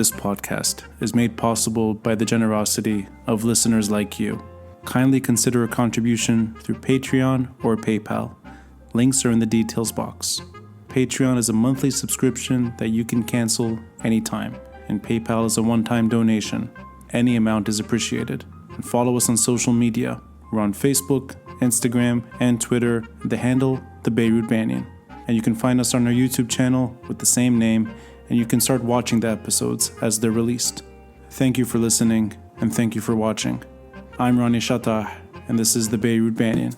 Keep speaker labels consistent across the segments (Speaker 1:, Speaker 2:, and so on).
Speaker 1: this podcast is made possible by the generosity of listeners like you. Kindly consider a contribution through Patreon or PayPal. Links are in the details box. Patreon is a monthly subscription that you can cancel anytime, and PayPal is a one-time donation. Any amount is appreciated. And follow us on social media. We're on Facebook, Instagram, and Twitter, the handle, the Beirut Banyan. And you can find us on our YouTube channel with the same name, and you can start watching the episodes as they're released. Thank you for listening, and thank you for watching. I'm Ronnie Shatah, and this is the Beirut Banyan.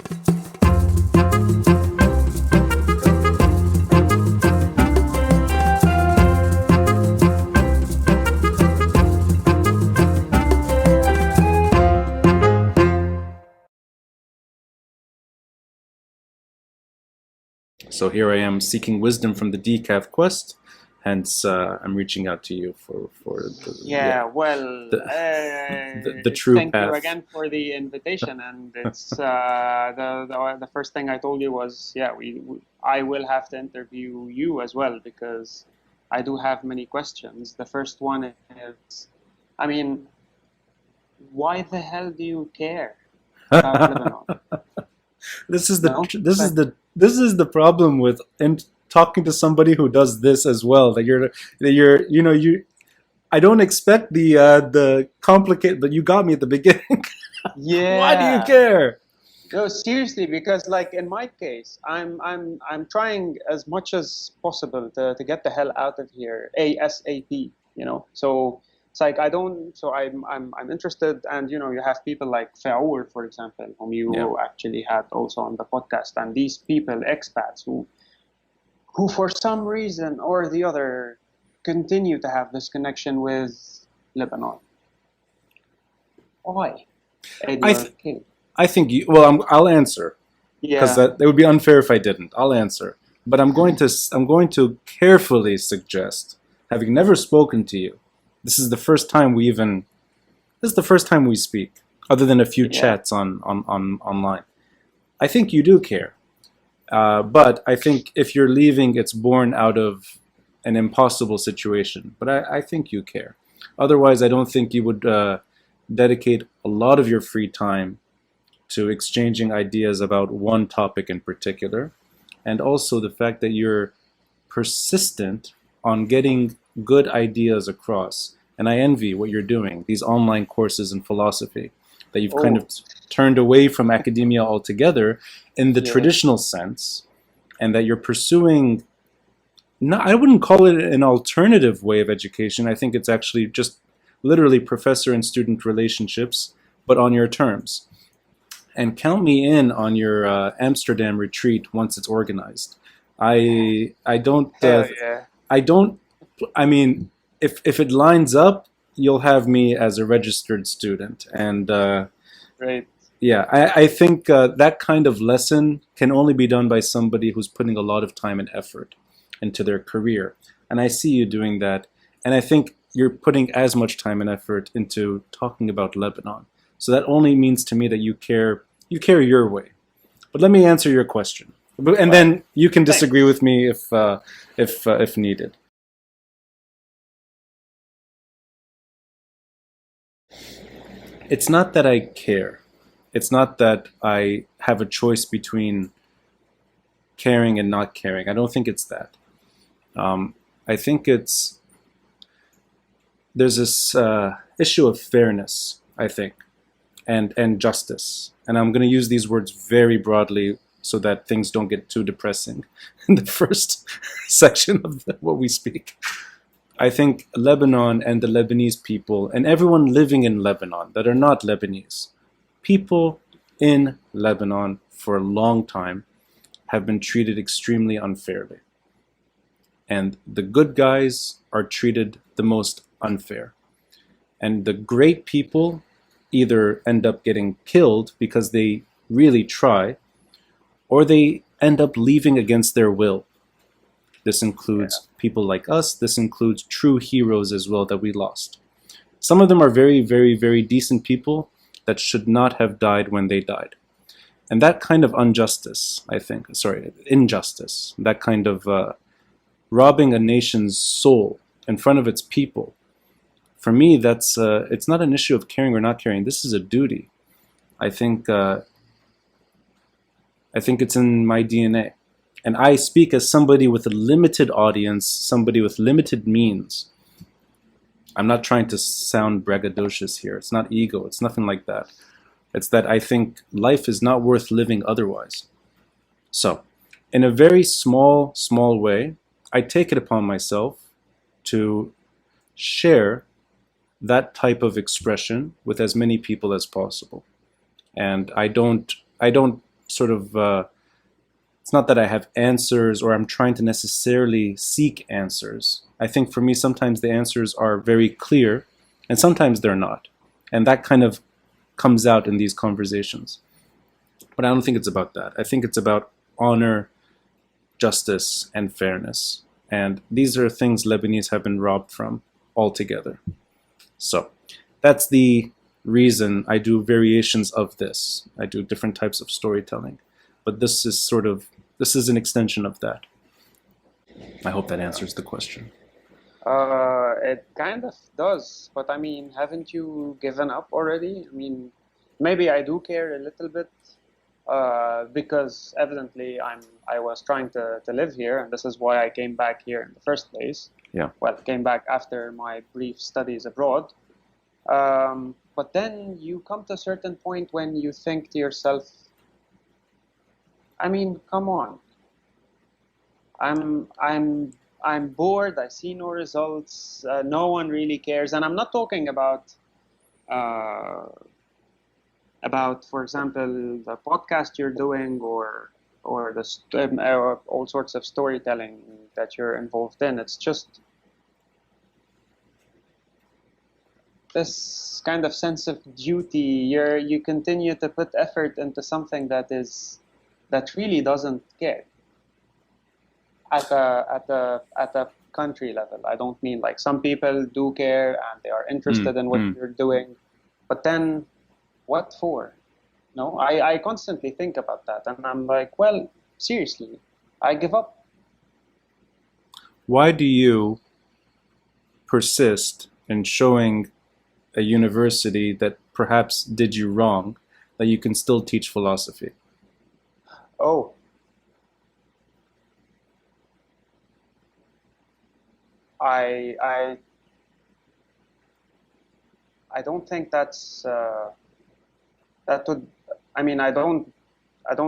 Speaker 1: So here I am seeking wisdom from the decaf quest, hence I'm reaching out to you for the, the true
Speaker 2: thank
Speaker 1: path.
Speaker 2: you again for the invitation, and it's the first thing I told you was I will have to interview you as well, because I do have many questions. The first one is, why the hell do you care about Lebanon?
Speaker 1: This is the problem with talking to somebody who does this as well. That I don't expect the complicated, but you got me at the beginning.
Speaker 2: Yeah.
Speaker 1: Why do you care?
Speaker 2: No, seriously, because like in my case, I'm trying as much as possible to get the hell out of here ASAP. So it's like I'm interested, and you have people like Faour, for example, whom you actually had also on the podcast, and these people, expats, who for some reason or the other continue to have this connection with Lebanon. Why?
Speaker 1: I think I'll answer, because that would be unfair if I didn't. I'll answer, but I'm going to carefully suggest, having never spoken to you, this is the first time we speak, other than a few chats on online. I think you do care, but I think if you're leaving, it's born out of an impossible situation. But I think you care. Otherwise, I don't think you would dedicate a lot of your free time to exchanging ideas about one topic in particular, and also the fact that you're persistent on getting good ideas across. And I envy what you're doing, these online courses in philosophy, that you've kind of turned away from academia altogether in the traditional sense, and that you're pursuing, I wouldn't call it an alternative way of education. I think it's actually just literally professor and student relationships, but on your terms. And count me in on your Amsterdam retreat once it's organized. If it lines up, you'll have me as a registered student. And
Speaker 2: Great.
Speaker 1: I think that kind of lesson can only be done by somebody who's putting a lot of time and effort into their career. And I see you doing that. And I think you're putting as much time and effort into talking about Lebanon. So that only means to me that you care your way. But let me answer your question. And then you can disagree with me if needed. It's not that I care. It's not that I have a choice between caring and not caring. I don't think it's that. I think there's this issue of fairness, I think, and justice. And I'm going to use these words very broadly so that things don't get too depressing in the first section of what we speak. I think Lebanon and the Lebanese people and everyone living in Lebanon that are not Lebanese, people in Lebanon for a long time have been treated extremely unfairly. And the good guys are treated the most unfair. And the great people either end up getting killed because they really try, or they end up leaving against their will. This includes people like us. This includes true heroes as well that we lost. Some of them are very, very, very decent people that should not have died when they died. And that kind of injustice, that kind of robbing a nation's soul in front of its people, for me, that's it's not an issue of caring or not caring. This is a duty. I think it's in my DNA, and I speak as somebody with a limited audience, somebody with limited means. I'm not trying to sound braggadocious here. It's not ego. It's nothing like that. It's that I think life is not worth living otherwise. So, in a very small way, I take it upon myself to share that type of expression with as many people as possible. And I don't sort of, it's not that I have answers or I'm trying to necessarily seek answers. I think for me, sometimes the answers are very clear and sometimes they're not. And that kind of comes out in these conversations. But I don't think it's about that. I think it's about honor, justice, and fairness. And these are things Lebanese have been robbed from altogether. So that's the reason I do variations of this. I do different types of storytelling. But this is an extension of that. I hope that answers the question.
Speaker 2: It kind of does, but I mean, haven't you given up already? I mean, maybe I do care a little bit, because evidently I was trying to live here, and this is why I came back here in the first place.
Speaker 1: Yeah.
Speaker 2: Well, came back after my brief studies abroad. But then you come to a certain point when you think to yourself, I mean, come on. I'm bored. I see no results. No one really cares, and I'm not talking about, for example, the podcast you're doing, or all sorts of storytelling that you're involved in. It's just this kind of sense of duty. You continue to put effort into something that really doesn't care. At a country level, I don't mean like some people do care and they are interested in what you're doing, but then what for? No, I constantly think about that, and I'm like, well, seriously, I give up.
Speaker 1: Why do you persist in showing a university that perhaps did you wrong, that you can still teach philosophy?
Speaker 2: Oh. I don't think that's that would. I mean, I don't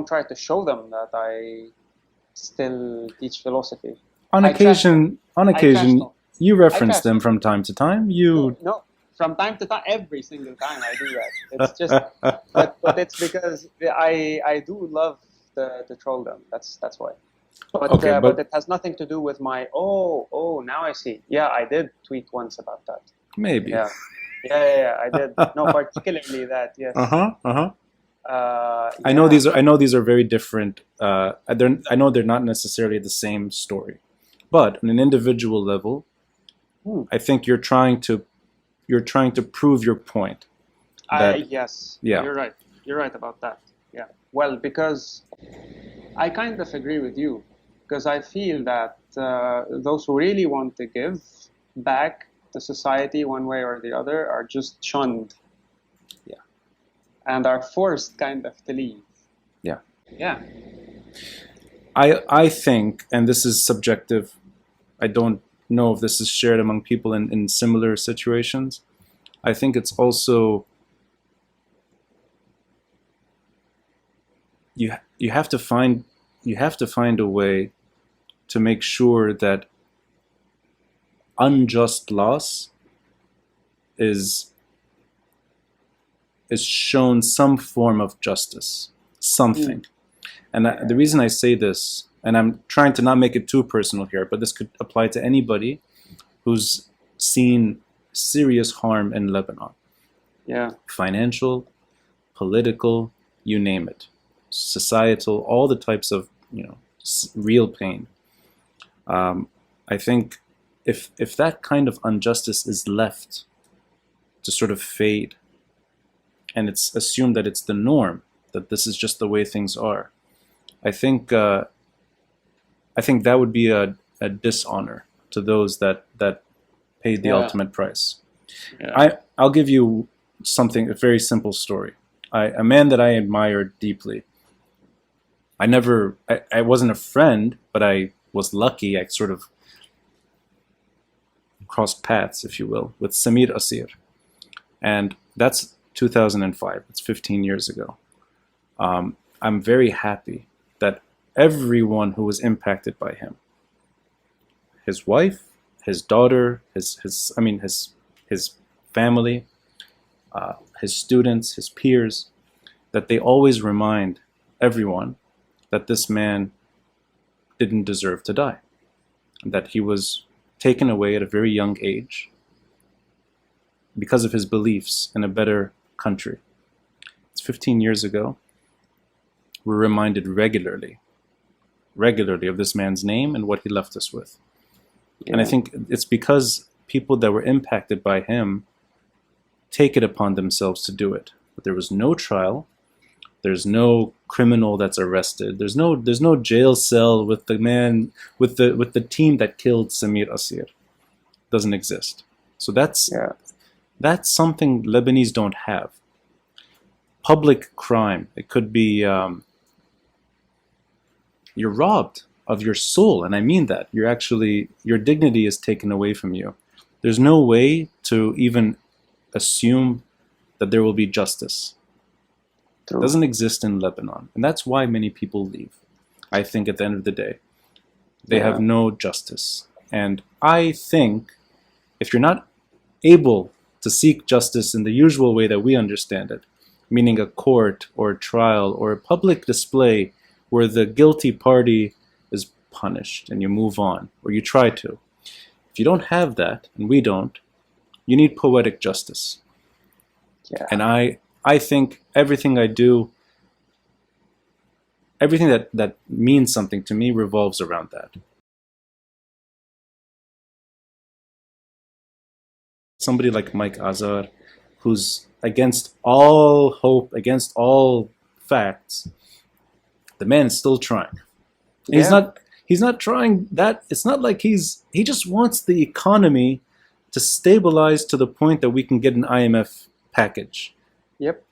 Speaker 2: try to show them that I still teach philosophy.
Speaker 1: On occasion,
Speaker 2: them.
Speaker 1: you reference
Speaker 2: trash
Speaker 1: them from time to time.
Speaker 2: No, from time to time, every single time I do that. It's just, but it's because I do love to troll them. That's why. But
Speaker 1: Okay,
Speaker 2: but it has nothing to do with my now I see. Yeah, I did tweet once about that.
Speaker 1: maybe.
Speaker 2: Yeah, I did. No, particularly that. Yes.
Speaker 1: I know these are very different. I know they're not necessarily the same story, but on an individual level, I think you're trying to prove your point.
Speaker 2: Yes.
Speaker 1: Yeah.
Speaker 2: You're right about that. Yeah. Well, because I kind of agree with you, because I feel that those who really want to give back to society one way or the other are just shunned.
Speaker 1: Yeah.
Speaker 2: And are forced kind of to leave.
Speaker 1: Yeah.
Speaker 2: Yeah.
Speaker 1: I think, and this is subjective, I don't know if this is shared among people in similar situations. I think it's also you have to find a way to make sure that unjust loss is shown some form of justice, something. And the reason I say this, and I'm trying to not make it too personal here, but this could apply to anybody who's seen serious harm in Lebanon.
Speaker 2: Yeah.
Speaker 1: Financial, political, you name it. Societal, all the types of, real pain. I think if that kind of injustice is left to sort of fade, and it's assumed that it's the norm, that this is just the way things are, I think that would be a dishonor to those that paid the ultimate price.
Speaker 2: Yeah.
Speaker 1: I'll give you something, a very simple story. A man that I admired deeply. I wasn't a friend, but I was lucky. I sort of crossed paths, if you will, with Samir Asir. And that's 2005. It's 15 years ago. I'm very happy that everyone who was impacted by him, his wife, his daughter, his family, his students, his peers, that they always remind everyone that this man didn't deserve to die, that he was taken away at a very young age because of his beliefs in a better country. It's 15 years ago. We're reminded regularly of this man's name and what he left us with.
Speaker 2: Yeah.
Speaker 1: And I think it's because people that were impacted by him take it upon themselves to do it. But there was no trial. There's no criminal that's arrested. There's no jail cell with the man with the team that killed Samir Asir. Doesn't exist. So that's something Lebanese don't have. Public crime. It could be you're robbed of your soul, and I mean that. Your dignity is taken away from you. There's no way to even assume that there will be justice. It doesn't exist in Lebanon, and that's why many people leave. I think at the end of the day, they have no justice. And I think if you're not able to seek justice in the usual way that we understand it, meaning a court or a trial or a public display where the guilty party is punished and you move on, or you try to. If you don't have that, and we don't, you need poetic justice.
Speaker 2: Yeah.
Speaker 1: And I think everything I do, everything that means something to me revolves around that. Somebody like Mike Azar, who's against all hope, against all facts, the man is still trying.
Speaker 2: Yeah.
Speaker 1: He's not trying that. It's not like he just wants the economy to stabilize to the point that we can get an IMF package.
Speaker 2: Yep.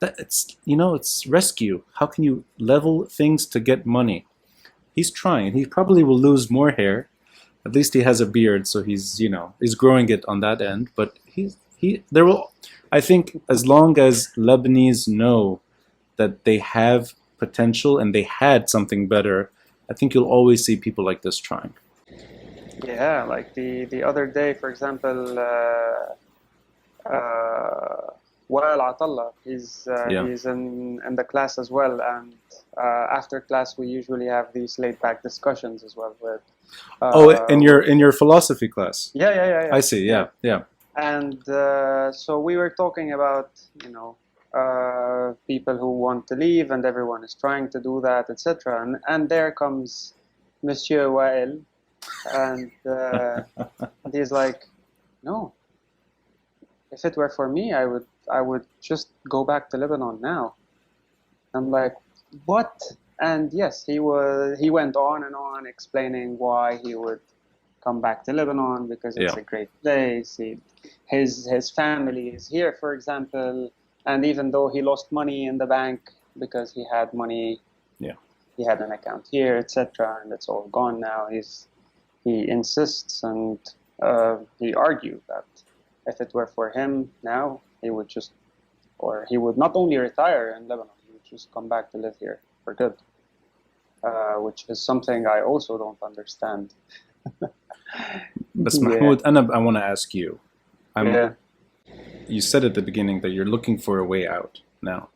Speaker 1: It's rescue. How can you level things to get money? He's trying. He probably will lose more hair. At least he has a beard, so he's growing it on that end. But I think as long as Lebanese know that they have potential and they had something better, I think you'll always see people like this trying.
Speaker 2: Yeah, like the other day, for example, Wael Atallah, he's in the class as well, and after class we usually have these laid-back discussions as well with.
Speaker 1: In your philosophy class.
Speaker 2: Yeah.
Speaker 1: I see. Yeah.
Speaker 2: And so we were talking about people who want to leave, and everyone is trying to do that, etc. And there comes Monsieur Wael, and he's like, no. If it were for me, I would just go back to Lebanon now. I'm like, what? And yes, he went on and on explaining why he would come back to Lebanon because it's a great place. His family is here, for example, and even though he lost money in the bank because he had money, he had an account here, etc., and it's all gone now. He insists and he argued that if it were for him now, he would not only retire in Lebanon, he would just come back to live here for good, which is something I also don't understand.
Speaker 1: But Mahmoud, I want to ask you. You said at the beginning that you're looking for a way out now,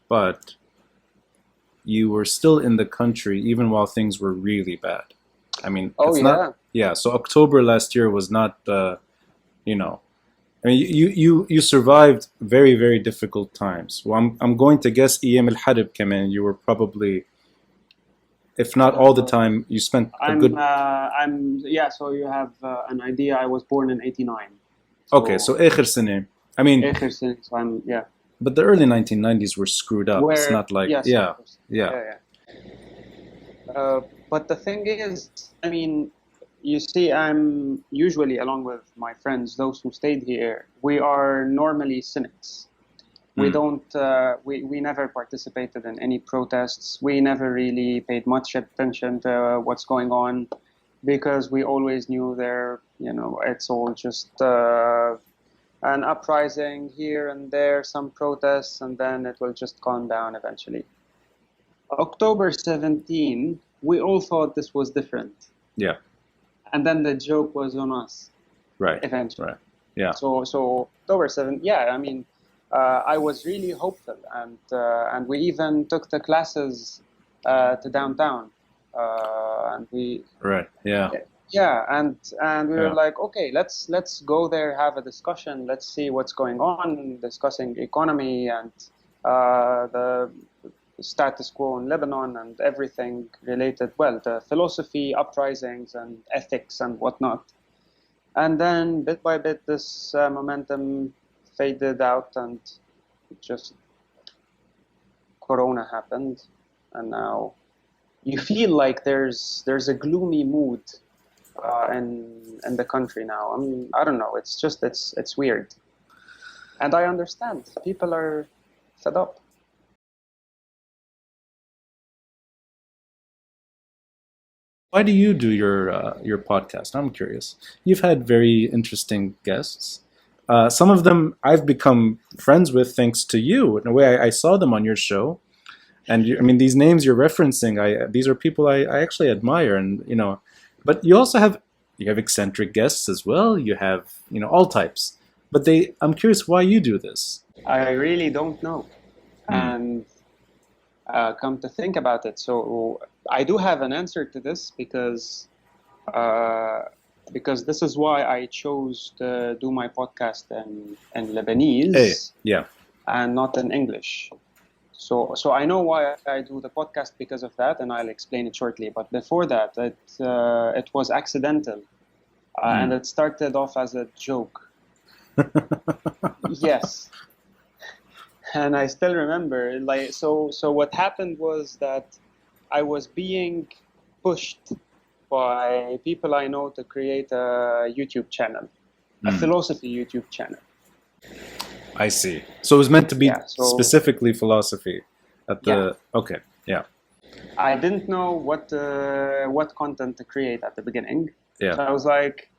Speaker 1: but you were still in the country even while things were really bad. I mean, so October last year was not, I mean, you survived very, very difficult times. Well, I'm going to guess Iyam al-Harb kaman, you were probably, if not all the time, you spent a good.
Speaker 2: So you have an idea. I was born in '89.
Speaker 1: Okay, so آخر سنة. I mean, but the early 1990s were screwed up. It's not like
Speaker 2: But the thing is, I mean, You see, I'm usually, along with my friends, those who stayed here, we are normally cynics. We
Speaker 1: Mm.
Speaker 2: don't, we never participated in any protests. We never really paid much attention to what's going on because we always knew it's all just an uprising here and there, some protests, and then it will just calm down eventually. October 17, we all thought this was different.
Speaker 1: Yeah.
Speaker 2: And then the joke was on us
Speaker 1: Right.
Speaker 2: eventually.
Speaker 1: Right. Yeah.
Speaker 2: So October 7th, yeah, I mean, I was really hopeful, and we even took the classes to downtown, and we
Speaker 1: Right. Yeah.
Speaker 2: yeah, and we were
Speaker 1: Yeah.
Speaker 2: like, okay, let's go there, have a discussion, let's see what's going on, discussing economy and the status quo in Lebanon and everything related, well, the philosophy, uprisings, and ethics and whatnot. And then bit by bit, this momentum faded out, and just Corona happened, and now you feel like there's a gloomy mood in the country now. I don't know. It's just it's weird, and I understand people are fed up.
Speaker 1: Why do you do your podcast? I'm curious. You've had very interesting guests. Some of them I've become friends with thanks to you. In a way, I saw them on your show, and I mean these names you're referencing. These are people I actually admire, and but you have eccentric guests as well. You have all types. But I'm curious why you do this.
Speaker 2: I really don't know,
Speaker 1: Hmm.
Speaker 2: and come to think about it, so I do have an answer to this uh, because this is why I chose to do my podcast in
Speaker 1: Hey,
Speaker 2: Lebanese
Speaker 1: yeah,
Speaker 2: and not in English. So I know why I do the podcast because of that, and I'll explain it shortly. But before that, it was accidental, and
Speaker 1: mm.
Speaker 2: it started off as a joke. Yes, and I still remember, like, so what happened was that I was being pushed by people I know to create a YouTube channel, a
Speaker 1: Mm.
Speaker 2: philosophy YouTube channel.
Speaker 1: I see. So it was meant to be
Speaker 2: Yeah, so
Speaker 1: specifically philosophy.
Speaker 2: yeah,
Speaker 1: Okay, yeah,
Speaker 2: I didn't know what content to create at the beginning.
Speaker 1: yeah,
Speaker 2: So I was like,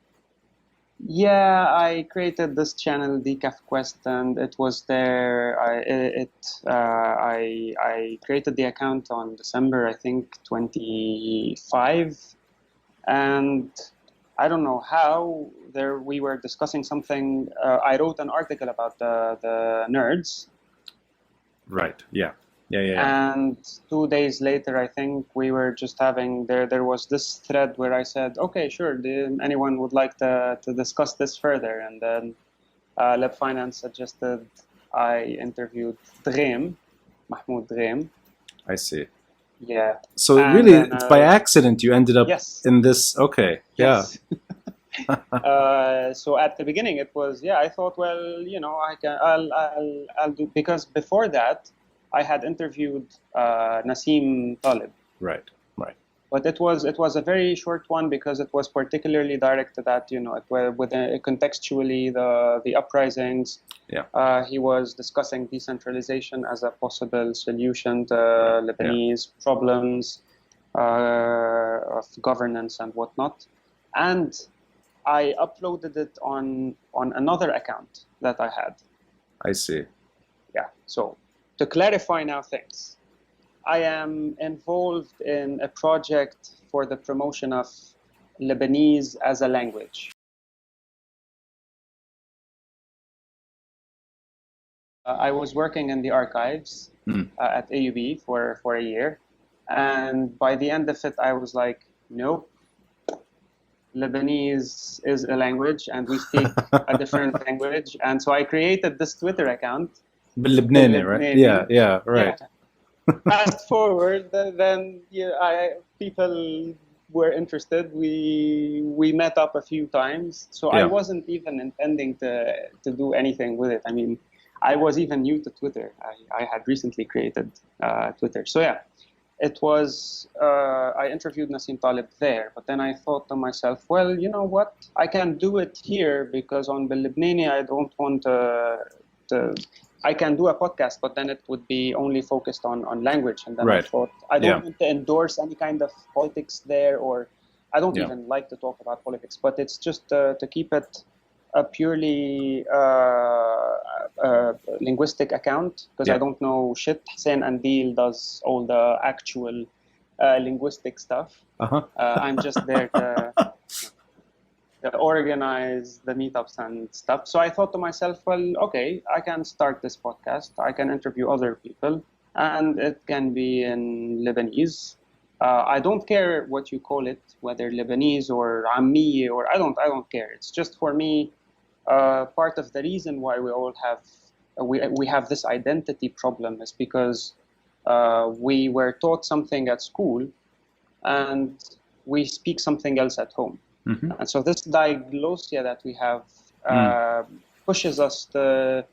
Speaker 2: yeah, I created this channel, BanyanQuest, and it was there. I created the account on December, I think, 25, and I don't know how there we were discussing something. I wrote an article about the nerds,
Speaker 1: right, yeah, yeah, yeah, yeah.
Speaker 2: and 2 days later, I think we were just having there was this thread where I said, okay, sure, anyone would like to discuss this further, and then Leb Finance suggested I interviewed Dream, Mahmoud Dream.
Speaker 1: I see.
Speaker 2: Yeah,
Speaker 1: So
Speaker 2: and
Speaker 1: really,
Speaker 2: then
Speaker 1: it's by accident you ended up
Speaker 2: yes,
Speaker 1: in this. Okay, yeah,
Speaker 2: yes. So at the beginning it was, yeah, I thought, well, I'll do, because before that I had interviewed Nassim Talib,
Speaker 1: right, right,
Speaker 2: but it was a very short one because it was particularly directed at, it was within contextually the uprisings.
Speaker 1: yeah,
Speaker 2: He was discussing decentralization as a possible solution to
Speaker 1: right, yeah,
Speaker 2: Lebanese problems of governance and whatnot, and I uploaded it on another account that I had.
Speaker 1: I see.
Speaker 2: Yeah. So to clarify now things, I am involved in a project for the promotion of Lebanese as a language. I was working in the archives
Speaker 1: Mm.
Speaker 2: at AUB for a year, and by the end of it, I was like, nope, Lebanese is a language, and we speak a different language. And so I created this Twitter account,
Speaker 1: Bel
Speaker 2: Bel
Speaker 1: Lebnene, right? Yeah,
Speaker 2: Lebnene.
Speaker 1: yeah,
Speaker 2: Yeah.
Speaker 1: right.
Speaker 2: Fast forward, then people were interested. We met up a few times. So I
Speaker 1: Yeah,
Speaker 2: wasn't even intending to do anything with it. I mean, I was even new to Twitter. I had recently created Twitter. So yeah, it was I interviewed Nassim Taleb there, but then I thought to myself, well, you know what? I can do it here because on Bel Lebnene I don't want to I can do a podcast, but then it would be only focused on language. And then I
Speaker 1: Right.
Speaker 2: thought I don't
Speaker 1: Yeah.
Speaker 2: want to endorse any kind of politics there, or I don't
Speaker 1: Yeah.
Speaker 2: even like to talk about politics, but it's just to keep it a purely linguistic account, because
Speaker 1: Yeah.
Speaker 2: I don't know shit. Hussein Andil does all the actual linguistic stuff.
Speaker 1: Uh-huh.
Speaker 2: I'm just there to organize the meetups and stuff. So I thought to myself, well, okay, I can start this podcast. I can interview other people, and it can be in Lebanese. I don't care what you call it, whether Lebanese or Ammi, or I don't care. It's just for me. Part of the reason why we all have we have this identity problem is because we were taught something at school and we speak something else at home.
Speaker 1: Mm-hmm.
Speaker 2: And so this diglossia that we have pushes us to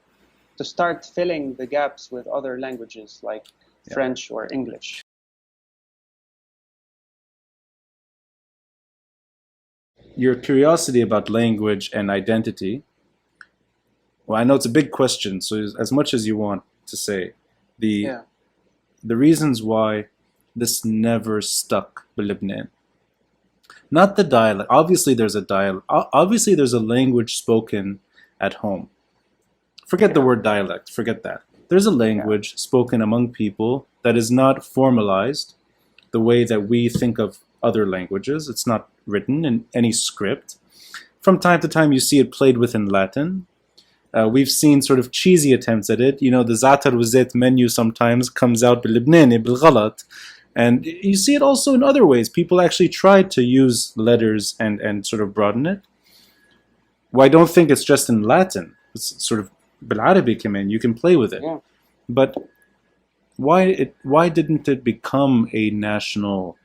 Speaker 2: start filling the gaps with other languages like French or English.
Speaker 1: Your curiosity about language and identity. Well, I know it's a big question, so as much as you want to say, the reasons why this never stuck with Lebanon. Not the dialect. Obviously, there's a dialect. Obviously, there's a language spoken at home. Forget the word dialect. Forget that. There's a language spoken among people that is not formalized the way that we think of other languages. It's not written in any script. From time to time, you see it played with in Latin. We've seen sort of cheesy attempts at it. You know, the Zatar Wazet menu sometimes comes out bil Lebnene, bil Ghalat. And you see it also in other ways. People actually try to use letters and sort of broaden it. Well, I don't think it's just in Latin. It's sort of bil Arabic, you can play with it.
Speaker 2: Yeah.
Speaker 1: But why didn't it become a national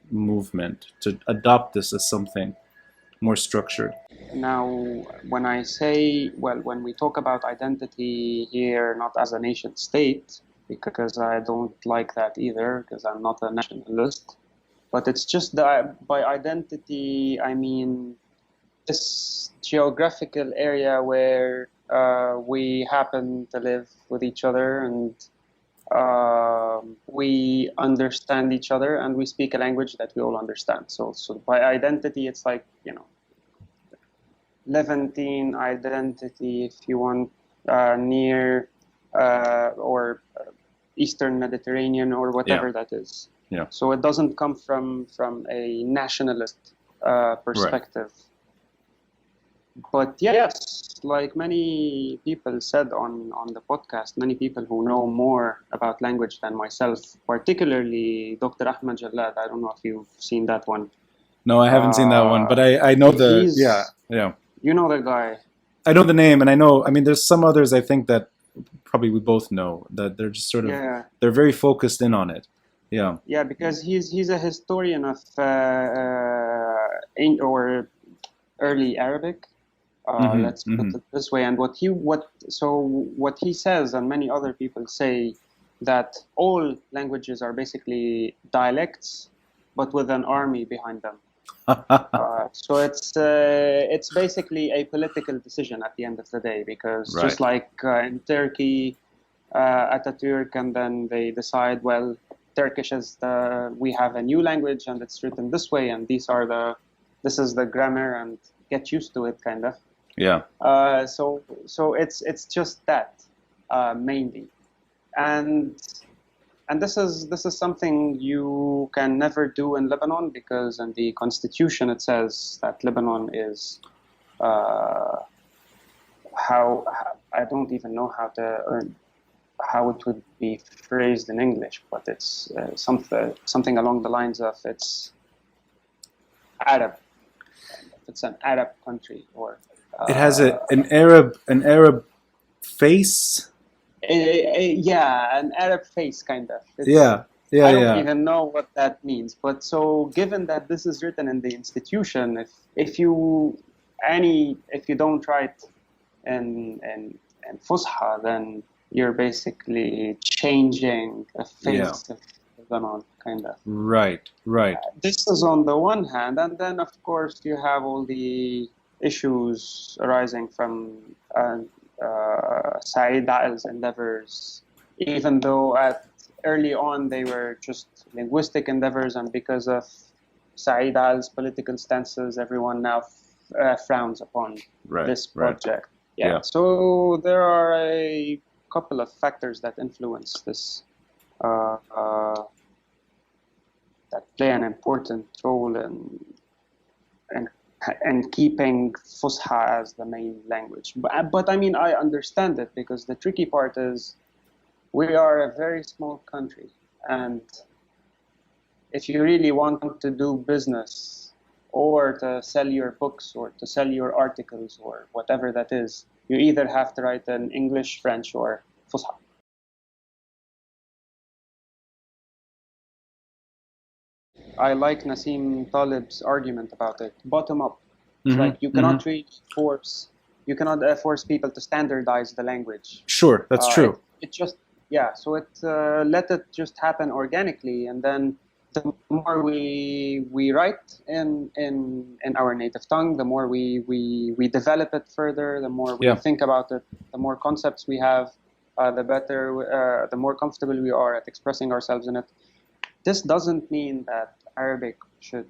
Speaker 1: movement to adopt this as something more structured?
Speaker 2: Now, when I say, well, when we talk about identity here, not as a nation state, because I don't like that either, because I'm not a nationalist, but it's just that by identity, I mean this geographical area where we happen to live with each other, and we understand each other, and we speak a language that we all understand. So by identity, it's like, you know, Levantine identity, if you want, near or Eastern Mediterranean or whatever that is.
Speaker 1: Yeah.
Speaker 2: So it doesn't come from a nationalist perspective. Right. But yes, like many people said on the podcast, many people who know more about language than myself, particularly Dr. Ahmed Jallad. I don't know if you've seen that one.
Speaker 1: No, I haven't seen that one, but I know yeah.
Speaker 2: You know the guy.
Speaker 1: I know the name, and I know, I mean, there's some others I think that probably we both know, that they're just sort of, they're very focused in on it. Yeah.
Speaker 2: Yeah, because he's a historian of or early Arabic. Let's put it this way. And what he says, and many other people say, that all languages are basically dialects, but with an army behind them. So it's basically a political decision at the end of the day, because just like in Turkey, Ataturk, and then they decide, well, Turkish is we have a new language and it's written this way, and this is the grammar, and get used to it, kind of.
Speaker 1: Yeah.
Speaker 2: So it's just that mainly, and this is something you can never do in Lebanon, because in the constitution it says that Lebanon is how I don't even know how it would be phrased in English, but it's something along the lines of it's Arab. It's an Arab country, or
Speaker 1: it has an Arab face.
Speaker 2: Yeah, an Arab face, kind of. I don't even know what that means. But so, given that this is written in the institution, if you don't write in Fusha, then you're basically changing the face of Lebanon, kind of.
Speaker 1: Right, right.
Speaker 2: This is on the one hand, and then of course you have all the issues arising from Saeed Al's endeavors, even though early on they were just linguistic endeavors, and because of Saeed Al's political stances, everyone now frowns upon this project.
Speaker 1: Yeah.
Speaker 2: So there are a couple of factors that influence this, that play an important role in keeping Fusha as the main language. But I mean, I understand it, because the tricky part is we are a very small country, and if you really want to do business or to sell your books or to sell your articles or whatever that is, you either have to write in English, French, or Fusha. I like Nassim Talib's argument about it, bottom up. It's like you cannot really force people to standardize the language.
Speaker 1: Sure, that's true.
Speaker 2: It just, so let it just happen organically, and then the more we write in our native tongue, the more we develop it further, the more we think about it, the more concepts we have, the better, the more comfortable we are at expressing ourselves in it. This doesn't mean that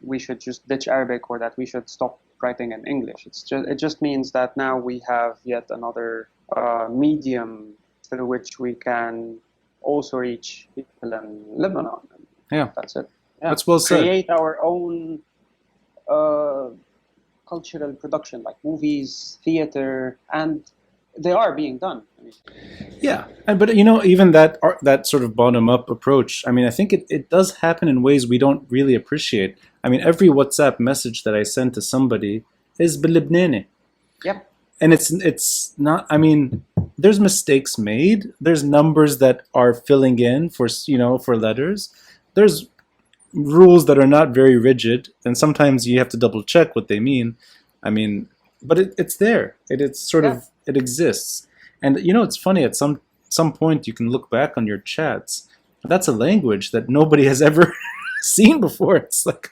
Speaker 2: we should just ditch Arabic, or that we should stop writing in English. It just means that now we have yet another medium through which we can also reach people in Lebanon.
Speaker 1: Yeah,
Speaker 2: that's it.
Speaker 1: Yeah. That's well said.
Speaker 2: Create our own cultural production, like movies, theater, and they are being done.
Speaker 1: Yeah, but even that sort of bottom-up approach, I mean, I think it does happen in ways we don't really appreciate. I mean, every WhatsApp message that I send to somebody is Bel Lebnene.
Speaker 2: Yep.
Speaker 1: And it's not, I mean, there's mistakes made. There's numbers that are filling in for letters. There's rules that are not very rigid, and sometimes you have to double check what they mean. I mean, but it's there. It's sort of, it exists. And it's funny, at some point you can look back on your chats. That's a language that nobody has ever seen before. It's like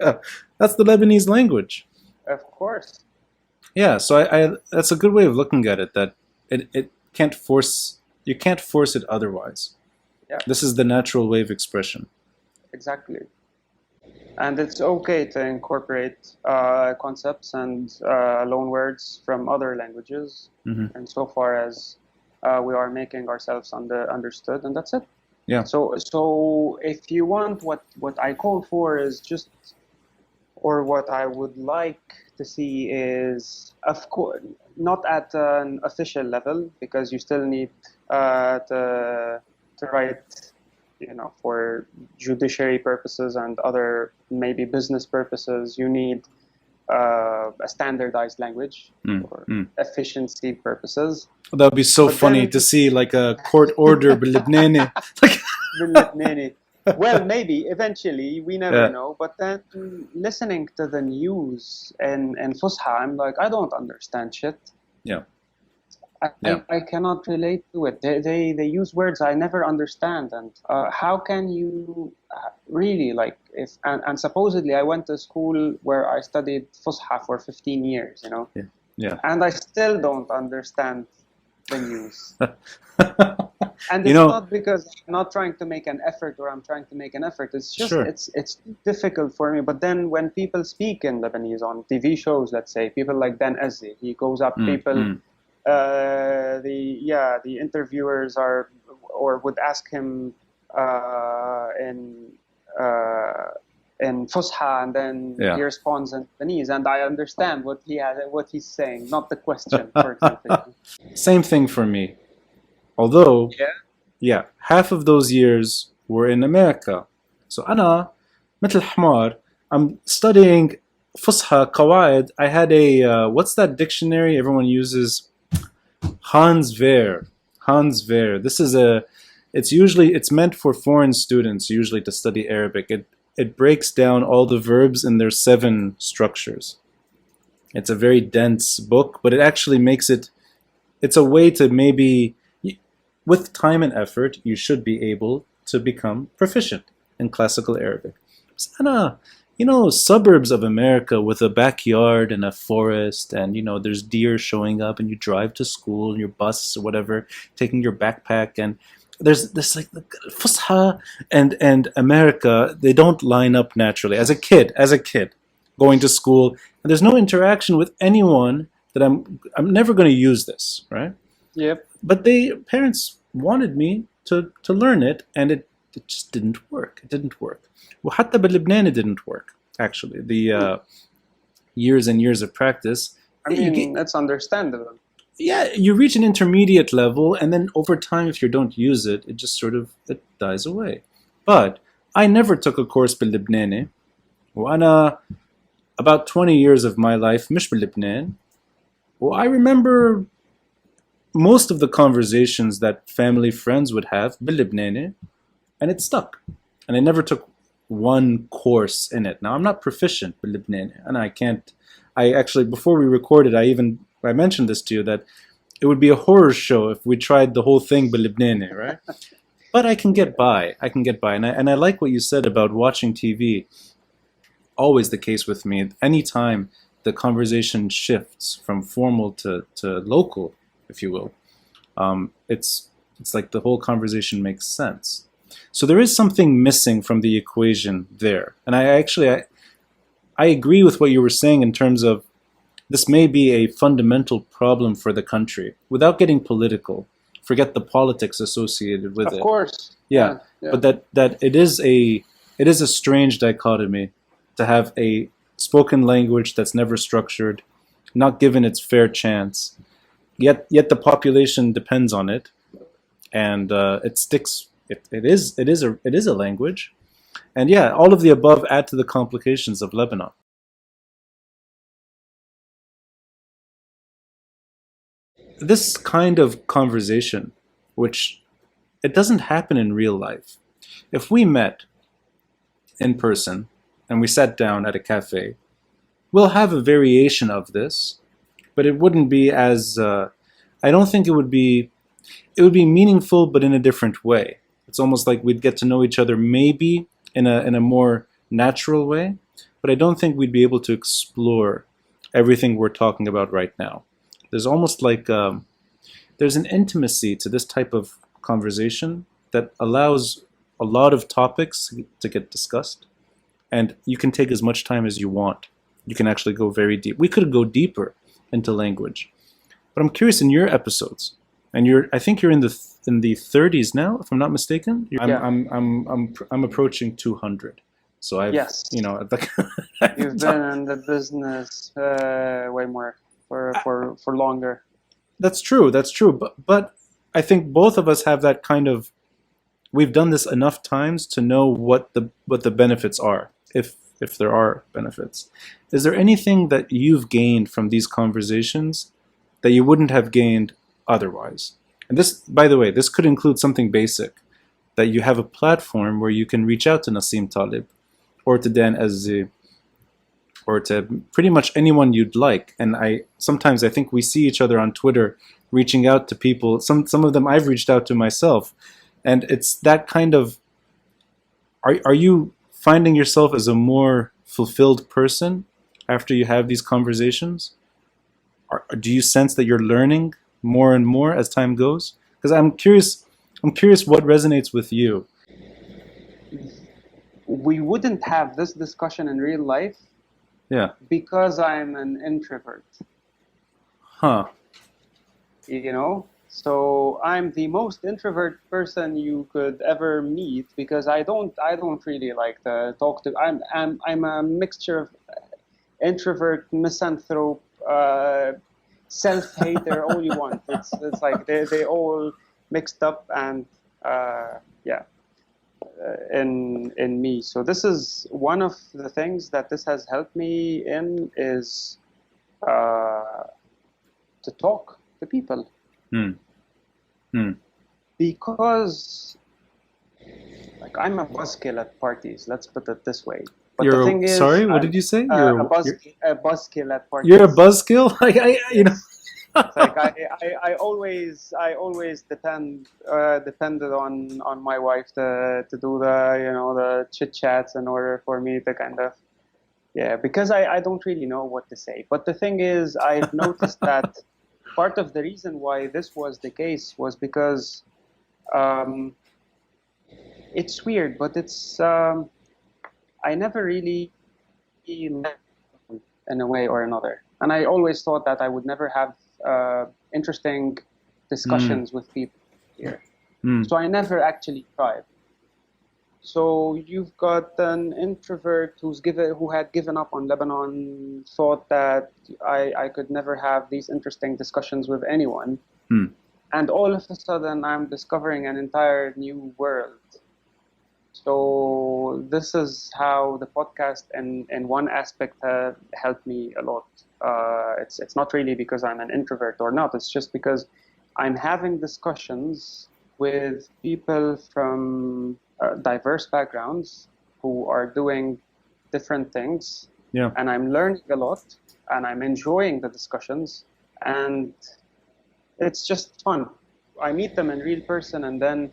Speaker 1: that's the Lebanese language.
Speaker 2: Of course.
Speaker 1: Yeah, so I that's a good way of looking at it, that it can't force, you can't force it otherwise.
Speaker 2: Yeah.
Speaker 1: This is the natural way of expression.
Speaker 2: Exactly. And it's okay to incorporate concepts and loanwords from other languages, and so far as we are making ourselves understood, and that's it.
Speaker 1: Yeah.
Speaker 2: So if you want, what I call for is just, or what I would like to see is, of course, not at an official level, because you still need to write, for judiciary purposes and other maybe business purposes, you need a standardized language for efficiency purposes.
Speaker 1: That would be so funny to see, like a court order, Bel Lebnene.
Speaker 2: Bel Lebnene. Well, maybe eventually, we never know. But then listening to the news in Fusha, I'm like, I don't understand shit.
Speaker 1: Yeah.
Speaker 2: I cannot relate to it. They use words I never understand, and how can you really, like, and supposedly I went to school where I studied Fusha for 15 years,
Speaker 1: Yeah.
Speaker 2: and I still don't understand the news. And it's not because I'm not trying to make an effort, or I'm trying to make an effort. It's just it's difficult for me. But then when people speak in Lebanese on TV shows, let's say people like Dan Azzi, he goes up, the interviewers would ask him in Fusha, and then he responds in Lebanese, and I understand what he's saying, not the question, for example.
Speaker 1: Same thing for me. Although, half of those years were in America. So أنا مثل حمار, I'm studying Fusha قواعد. I had a what's that dictionary everyone uses? Hans Ver. This is it's meant for foreign students, usually to study Arabic. It breaks down all the verbs in their 7 structures. It's a very dense book, but it actually makes it's a way to maybe, with time and effort, you should be able to become proficient. in classical Arabic. بس أنا, suburbs of America with a backyard and a forest, and there's deer showing up, and you drive to school in your bus or whatever, taking your backpack, and there's this like Fusha and America, they don't line up naturally. As a kid, going to school, and there's no interaction with anyone that I'm never going to use this, right?
Speaker 2: Yep.
Speaker 1: But parents wanted me to learn it, and it just didn't work. It didn't work. وحتى باللبناني didn't work, actually. The years and years of practice.
Speaker 2: I mean, that's understandable.
Speaker 1: Yeah, you reach an intermediate level, and then over time, if you don't use it, it just sort of it dies away. But I never took a course باللبناني. وأنا about 20 years of my life مش بلبنان. Well, I remember most of the conversations that family friends would have باللبناني, and it stuck. And I never took one course in it. Now, I'm not proficient باللبناني, and I actually, before we recorded, I mentioned this to you, that it would be a horror show if we tried the whole thing باللبناني, right? But I can get by. And I like what you said about watching TV. Always the case with me. Anytime the conversation shifts from formal to local, if you will, it's like the whole conversation makes sense. So there is something missing from the equation there. And I agree with what you were saying in terms of this may be a fundamental problem for the country. Without getting political, forget the politics associated with it.
Speaker 2: Of course.
Speaker 1: Yeah. But that it is a strange dichotomy to have a spoken language that's never structured, not given its fair chance. Yet the population depends on it, and it sticks. It is a language, and yeah, all of the above add to the complications of Lebanon. This kind of conversation, which it doesn't happen in real life. If we met in person and we sat down at a cafe, we'll have a variation of this, but it wouldn't be as. I don't think it would be. It would be meaningful, but in a different way. It's almost like we'd get to know each other, maybe in a more natural way, but I don't think we'd be able to explore everything we're talking about right now. There's almost like there's an intimacy to this type of conversation that allows a lot of topics to get discussed, and you can take as much time as you want. You can actually go very deep. We could go deeper into language, but I'm curious, in your episodes, and I think you're in the 30s now, if I'm not mistaken. I'm approaching 200, so I've
Speaker 2: You've been in the business way more for longer.
Speaker 1: That's true. But I think both of us have that kind of. We've done this enough times to know what the benefits are, if there are benefits. Is there anything that you've gained from these conversations that you wouldn't have gained otherwise? And this, by the way, this could include something basic, that you have a platform where you can reach out to Nassim Taleb, or to Dan Azzi, or to pretty much anyone you'd like. And sometimes I think we see each other on Twitter reaching out to people. Some of them I've reached out to myself. And it's that kind of, are you finding yourself as a more fulfilled person after you have these conversations? Do you sense that you're learning more and more as time goes? Because I'm curious what resonates with you.
Speaker 2: We wouldn't have this discussion in real life.
Speaker 1: Yeah.
Speaker 2: Because I'm an introvert.
Speaker 1: Huh.
Speaker 2: So I'm the most introvert person you could ever meet, because I don't really like to talk to. I'm a mixture of introvert, misanthrope, self-hater, all you want. It's like they all mixed up, and in me. So this is one of the things that this has helped me in, is to talk to people. Because I'm a buzzkill at parties, let's put it this way. But the thing is,
Speaker 1: sorry, what did you say?
Speaker 2: A buzzkill at parties.
Speaker 1: You're a buzzkill?
Speaker 2: It's like I always depended on my wife to do the chit chats in order for me to kind of, yeah, because I don't really know what to say. But the thing is, I've noticed that part of the reason why this was the case was because um, it's weird, but I never really met in a way or another. And I always thought that I would never have interesting
Speaker 1: Mm,
Speaker 2: discussions with people here.
Speaker 1: mm,
Speaker 2: So I never actually tried. So you've got an introvert who had given up on Lebanon, thought that I could never have these interesting discussions with anyone.
Speaker 1: mm.
Speaker 2: And all of a sudden I'm discovering an entire new world. So this is how the podcast, in one aspect, helped me a lot. It's not really because I'm an introvert or not. It's just because I'm having discussions with people from diverse backgrounds who are doing different things,
Speaker 1: Yeah.
Speaker 2: and I'm learning a lot, and I'm enjoying the discussions, and it's just fun. I meet them in real person, and then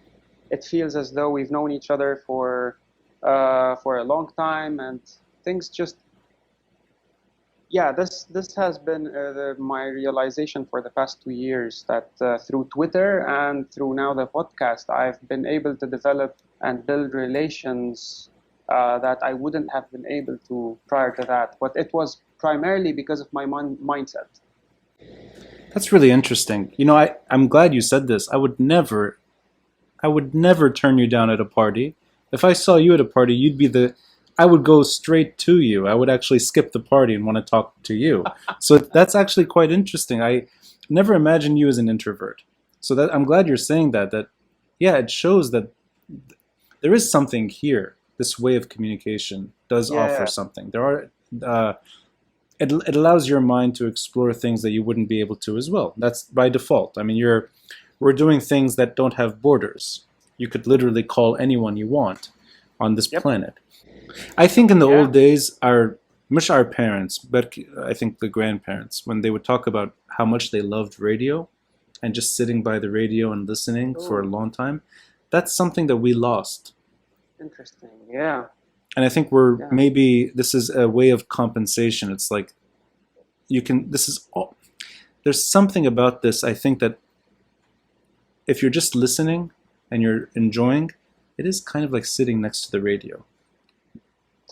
Speaker 2: it feels as though we've known each other for a long time, and things just, yeah. This has been my realization for the past 2 years, that through Twitter and through now the podcast, I've been able to develop and build relations that I wouldn't have been able to prior to that. But it was primarily because of my mindset.
Speaker 1: That's really interesting. I'm glad you said this. I would never turn you down at a party. If I saw you at a party, I would go straight to you. I would actually skip the party and want to talk to you. So that's actually quite interesting. I never imagined you as an introvert. So I'm glad you're saying that, yeah, it shows that there is something here. This way of communication does offer
Speaker 2: Yeah,
Speaker 1: something. Uh, it allows your mind to explore things that you wouldn't be able to as well. That's by default. I mean, we're doing things that don't have borders. You could literally call anyone you want on this
Speaker 2: yep,
Speaker 1: planet. I think in the
Speaker 2: yeah.
Speaker 1: old days, much our parents, but I think the grandparents, when they would talk about how much they loved radio and just sitting by the radio and listening for a
Speaker 2: Oh,
Speaker 1: long time, that's something that we lost.
Speaker 2: interesting. Yeah,
Speaker 1: And I think
Speaker 2: yeah.
Speaker 1: maybe this is a way of compensation. It's like this is all, there's something about this. I think that if you're just listening and you're enjoying, it is kind of like sitting next to the radio.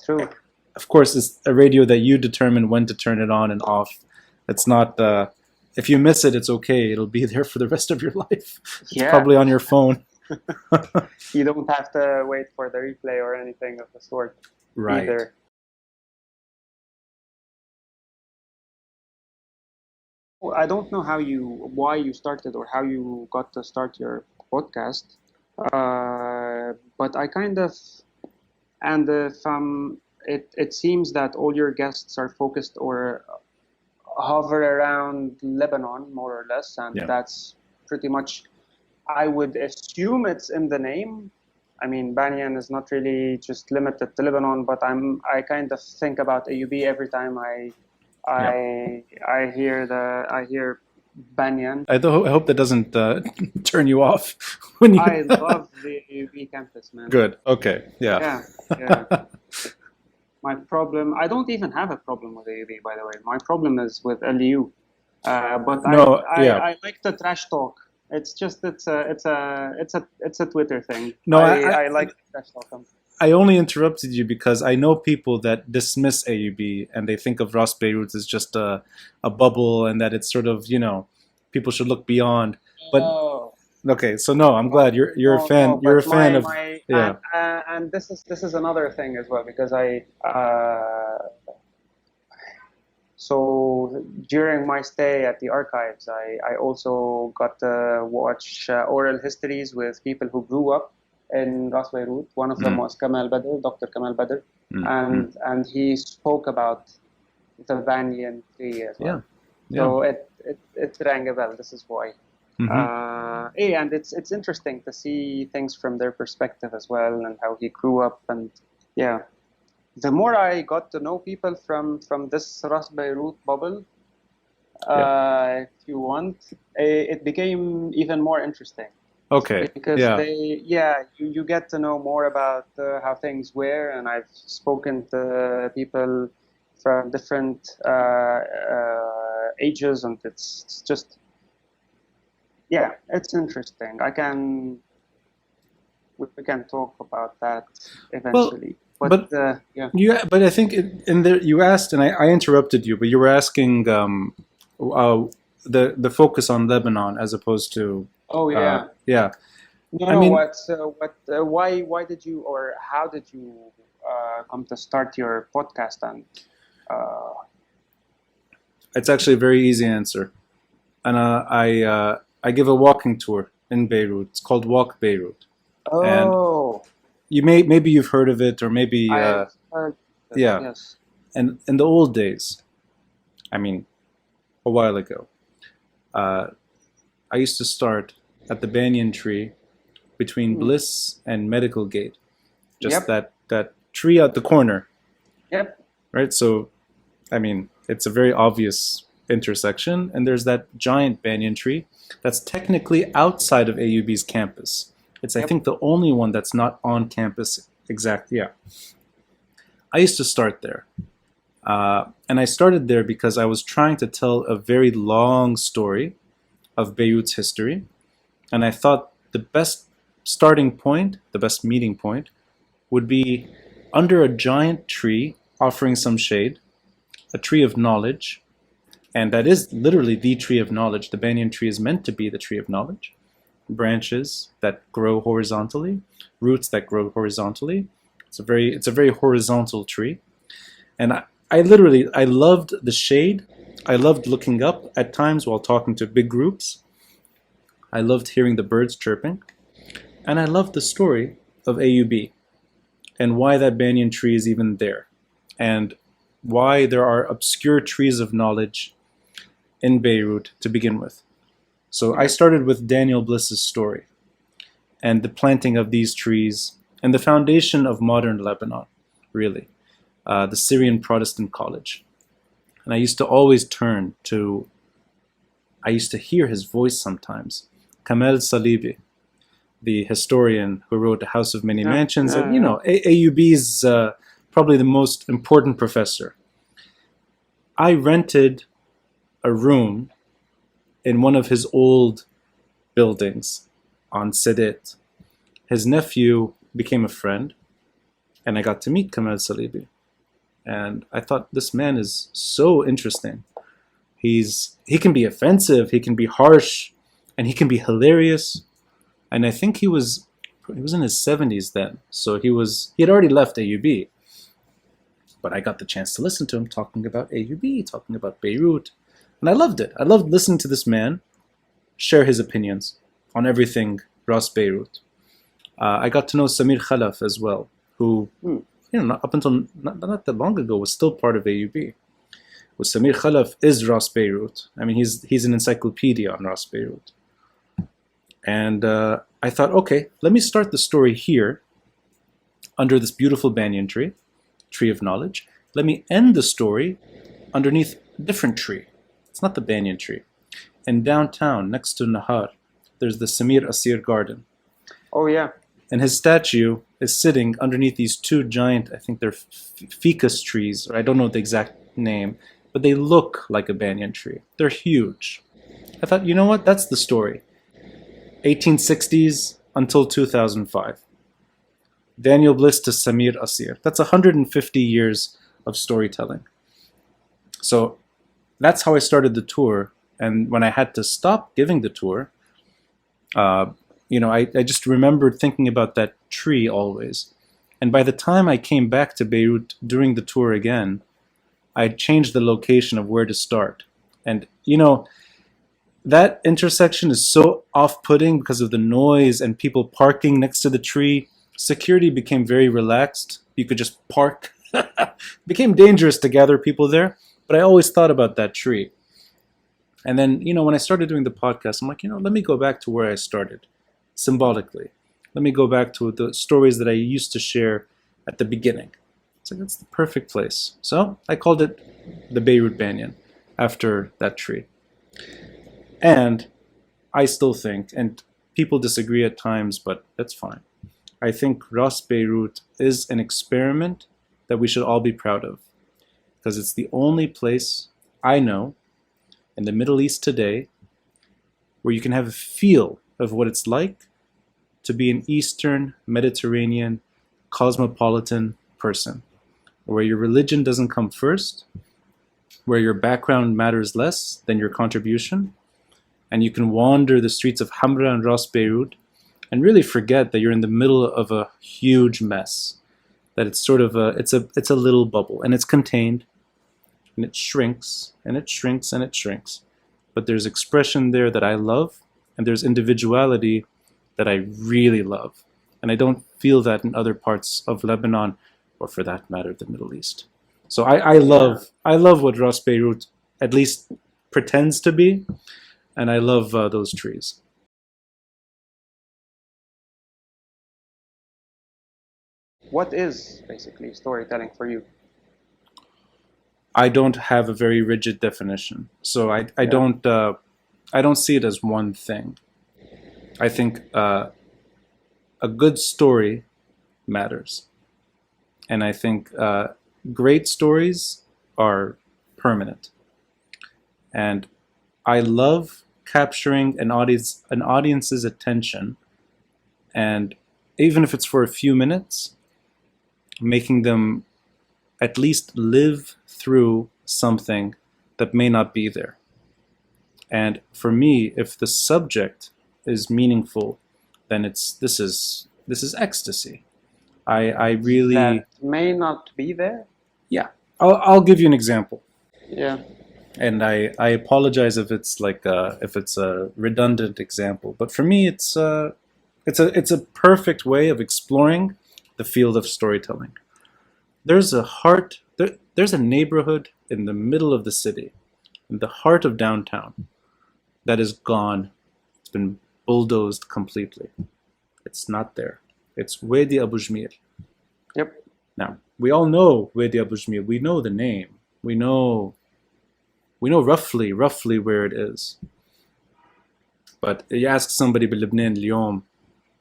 Speaker 2: True.
Speaker 1: Of course, it's a radio that you determine when to turn it on and off. It's not, if you miss it, it's okay. It'll be there for the rest of your life. It's
Speaker 2: Yeah,
Speaker 1: probably on your phone.
Speaker 2: you don't have to wait for the replay or anything of the sort
Speaker 1: Right.
Speaker 2: either. I don't know why you started or how you got to start your podcast, but I kind of, and from it seems that all your guests are focused or hover around Lebanon more or less, and
Speaker 1: Yeah.
Speaker 2: that's pretty much, I would assume it's in the name. I mean, Banyan is not really just limited to Lebanon, but I kind of think about AUB every time
Speaker 1: Yeah.
Speaker 2: I hear Banyan.
Speaker 1: I hope that doesn't turn you off when you.
Speaker 2: I love the AUB campus, man.
Speaker 1: Good. Okay. Yeah.
Speaker 2: Yeah, yeah. My problem, I don't even have a problem with AUB, by the way. My problem is with LU. But
Speaker 1: No. Yeah.
Speaker 2: I like the trash talk. It's just it's a Twitter thing.
Speaker 1: No.
Speaker 2: I like trash talk.
Speaker 1: I only interrupted you because I know people that dismiss AUB and they think of Ras Beirut as just a bubble and that it's sort of, people should look beyond. But
Speaker 2: Oh,
Speaker 1: okay, so no, I'm glad you're a
Speaker 2: no, no.
Speaker 1: fan. You're a
Speaker 2: But
Speaker 1: fan of,
Speaker 2: my
Speaker 1: yeah.
Speaker 2: and this is another thing as well, because so during my stay at the archives, I also got to watch oral histories with people who grew up in Ras Beirut. One of them
Speaker 1: Mm,
Speaker 2: was Kamal Badr, Dr. Kamal Badr,
Speaker 1: mm, mm.
Speaker 2: and he spoke about the Banyan tree as
Speaker 1: Yeah,
Speaker 2: well.
Speaker 1: yeah.
Speaker 2: So it rang a bell. This is why.
Speaker 1: Hmm.
Speaker 2: And it's interesting to see things from their perspective as well, and how he grew up, and yeah. The more I got to know people from this Ras Beirut bubble,
Speaker 1: Yeah.
Speaker 2: if you want. It became even more interesting
Speaker 1: Okay.
Speaker 2: because
Speaker 1: Yeah.
Speaker 2: you get to know more about how things were, and I've spoken to people from different ages, and it's just, yeah, it's interesting. We can talk about that
Speaker 1: Well,
Speaker 2: eventually, but
Speaker 1: but
Speaker 2: yeah.
Speaker 1: but I think in there you asked, and I interrupted you, but you were asking uh, the focus on Lebanon as opposed to
Speaker 2: Oh yeah.
Speaker 1: yeah.
Speaker 2: No,
Speaker 1: I
Speaker 2: no.
Speaker 1: mean,
Speaker 2: Why did you, or how did you come to start your podcast? And uh,
Speaker 1: it's actually a very easy answer, and I give a walking tour in Beirut. It's called Walk Beirut, and
Speaker 2: oh,
Speaker 1: maybe you've heard of it, or maybe
Speaker 2: I've heard this.
Speaker 1: yeah.
Speaker 2: Yes.
Speaker 1: And in the old days, I mean, a while ago, uh, I used to start at the banyan tree between
Speaker 2: Hmm.
Speaker 1: Bliss and Medical Gate, just
Speaker 2: Yep.
Speaker 1: that tree at the corner,
Speaker 2: Yep.
Speaker 1: right? So, I mean, it's a very obvious intersection, and there's that giant banyan tree that's technically outside of AUB's campus. It's, I
Speaker 2: Yep.
Speaker 1: think, the only one that's not on campus. Exact, yeah. I used to start there. And I started there because I was trying to tell a very long story of Beirut's history. And I thought the best starting point, the best meeting point, would be under a giant tree offering some shade, a tree of knowledge. And that is literally the tree of knowledge. The banyan tree is meant to be the tree of knowledge. Branches that grow horizontally, roots that grow horizontally. It's a very horizontal tree. And I loved the shade. I loved looking up at times while talking to big groups. I loved hearing the birds chirping. And I loved the story of AUB and why that banyan tree is even there. And why there are obscure trees of knowledge in Beirut to begin with. So I
Speaker 2: Yep.
Speaker 1: started with Daniel Bliss's story and the planting of these trees and the foundation of modern Lebanon, really, the Syrian Protestant College. And I used to always turn to, I used to hear his voice sometimes, Kamel Salibi, the historian who wrote The House of Many
Speaker 2: Yeah.
Speaker 1: Mansions, and
Speaker 2: Yeah.
Speaker 1: AUB's probably the most important professor. I rented a room in one of his old buildings on Sedet. His nephew became a friend, and I got to meet Kamel Salibi. And I thought this man is so interesting. He can be offensive, he can be harsh, and he can be hilarious. And I think he was in his 70s then, so he had already left AUB. But I got the chance to listen to him talking about AUB, talking about Beirut, and I loved it. I loved listening to this man share his opinions on everything Ras Beirut. I got to know Samir Khalaf as well, who,
Speaker 2: Hmm.
Speaker 1: up until not that long ago, was still part of AUB. Well, Samir Khalaf is Ras Beirut. I mean, he's an encyclopedia on Ras Beirut. And I thought, okay, let me start the story here under this beautiful banyan tree, tree of knowledge. Let me end the story underneath a different tree. It's not the banyan tree. And downtown, next to Nahar, there's the Samir Asir Garden.
Speaker 2: Oh yeah.
Speaker 1: And his statue is sitting underneath these two giant, I think they're ficus trees, or I don't know the exact name, but they look like a banyan tree. They're huge. I thought, you know what? That's the story. 1860s until 2005. Daniel Bliss to Samir Asir. That's 150 years of storytelling. So that's how I started the tour. And when I had to stop giving the tour, I just remembered thinking about that tree always. And by the time I came back to Beirut during the tour again, I changed the location of where to start. And, that intersection is so off-putting because of the noise and people parking next to the tree. Security became very relaxed. You could just park. It became dangerous to gather people there. But I always thought about that tree. And then, when I started doing the podcast, I'm like, let me go back to where I started, symbolically. Let me go back to the stories that I used to share at the beginning. It's like, that's the perfect place. So I called it the Beirut Banyan after that tree. And I still think, and people disagree at times, but that's fine. I think Ras Beirut is an experiment that we should all be proud of, because it's the only place I know in the Middle East today where you can have a feel of what it's like to be an Eastern Mediterranean cosmopolitan person, where your religion doesn't come first, where your background matters less than your contribution, and you can wander the streets of Hamra and Ras Beirut and really forget that you're in the middle of a huge mess. That it's sort of it's a little bubble, and it's contained, and it shrinks and it shrinks and it shrinks. But there's expression there that I love, and there's individuality that I really love. And I don't feel that in other parts of Lebanon, or for that matter, the Middle East. So I love what Ras Beirut at least pretends to be, and I love those trees.
Speaker 2: What is basically storytelling for you?
Speaker 1: I don't have a very rigid definition, so
Speaker 2: Yeah.
Speaker 1: I don't see it as one thing. I think a good story matters, and I think great stories are permanent. And I love capturing an audience's attention, and even if it's for a few minutes, making them at least live through something that may not be there. And for me, if the subject is meaningful, then this is ecstasy. I really
Speaker 2: That may not be there.
Speaker 1: yeah. I'll give you an example,
Speaker 2: Yeah.
Speaker 1: and I apologize if it's a redundant example, but for me it's a perfect way of exploring the field of storytelling. There's a neighborhood in the middle of the city, in the heart of downtown, that is gone. It's been bulldozed completely. It's not there. It's Wadi Abu Jmir.
Speaker 2: Yep.
Speaker 1: Now, we all know Wadi Abu Jmir. We know the name. We know roughly where it is. But you ask somebody Bel Lebnene اليوم,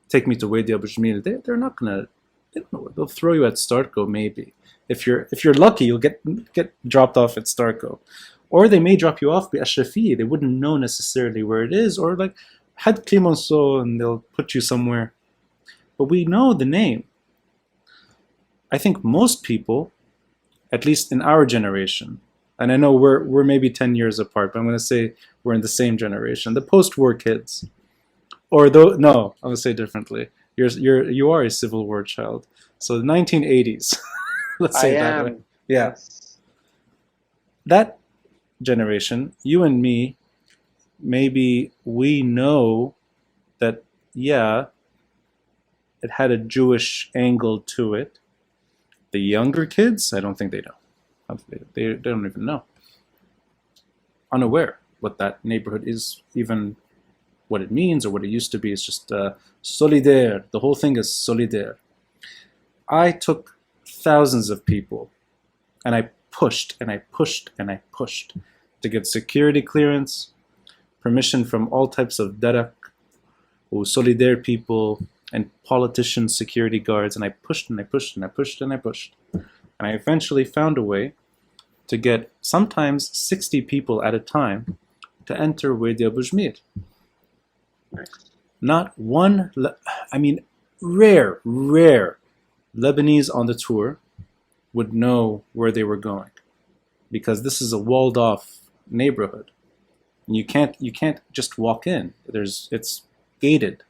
Speaker 1: take me to Wadi Abu Jmir, they're not gonna. They don't know. They'll throw you at Startco maybe. If you're lucky, you'll get dropped off at Startco, or they may drop you off by Ashrafi. They wouldn't know necessarily where it is, or like Had Clemenceau, and they'll put you somewhere. But we know the name. I think most people, at least in our generation, and I know we're maybe 10 years apart, but I'm going to say we're in the same generation, the post-war kids, or though no, I'm going to say differently. You are a Civil War child, so the 1980s. Let's
Speaker 2: I
Speaker 1: say it that way.
Speaker 2: am.
Speaker 1: Yeah,
Speaker 2: Yes.
Speaker 1: that generation, you and me, maybe we know that, yeah, it had a Jewish angle to it. The younger kids, I don't think they know. They don't even know. Unaware what that neighborhood is, even what it means or what it used to be. It's just solidaire. The whole thing is solidaire. I took thousands of people, and I pushed and I pushed and I pushed to get security clearance, permission from all types of darak or solidaire people and politicians, security guards, and I pushed and I pushed and I pushed and I pushed. And I eventually found a way to get sometimes 60 people at a time to enter Wadi Abu Jmir.
Speaker 2: Nice.
Speaker 1: Not one, I mean, rare Lebanese on the tour would know where they were going, because this is a walled off neighborhood. And you can't just walk in. It's gated.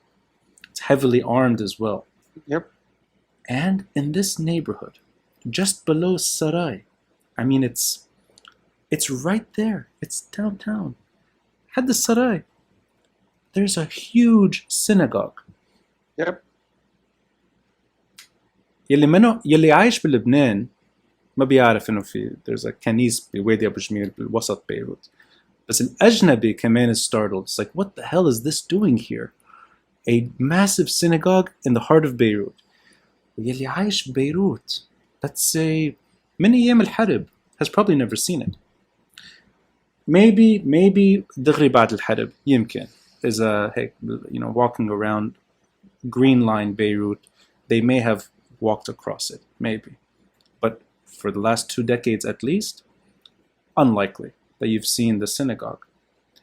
Speaker 1: It's heavily armed as well.
Speaker 2: Yep.
Speaker 1: And in this neighborhood, just below Sarai, I mean it's right there. It's downtown. Had the Sarai. There's a huge synagogue.
Speaker 2: Yep.
Speaker 1: يلي عايش بلبنان ما بيعرف انه في there's a كنيس بوادي ابو جميل بالوسط بيروت. بس الأجنبي كمان is startled. It's like, what the hell is this doing here? A massive synagogue in the heart of Beirut. يلي عايش ببيروت, let's say من أيام الحرب, has probably never seen it. maybe دغري بعد الحرب يمكن is a هيك, walking around Green Line Beirut, they may have walked across it, maybe. But for the last 2 decades at least, unlikely that you've seen the synagogue.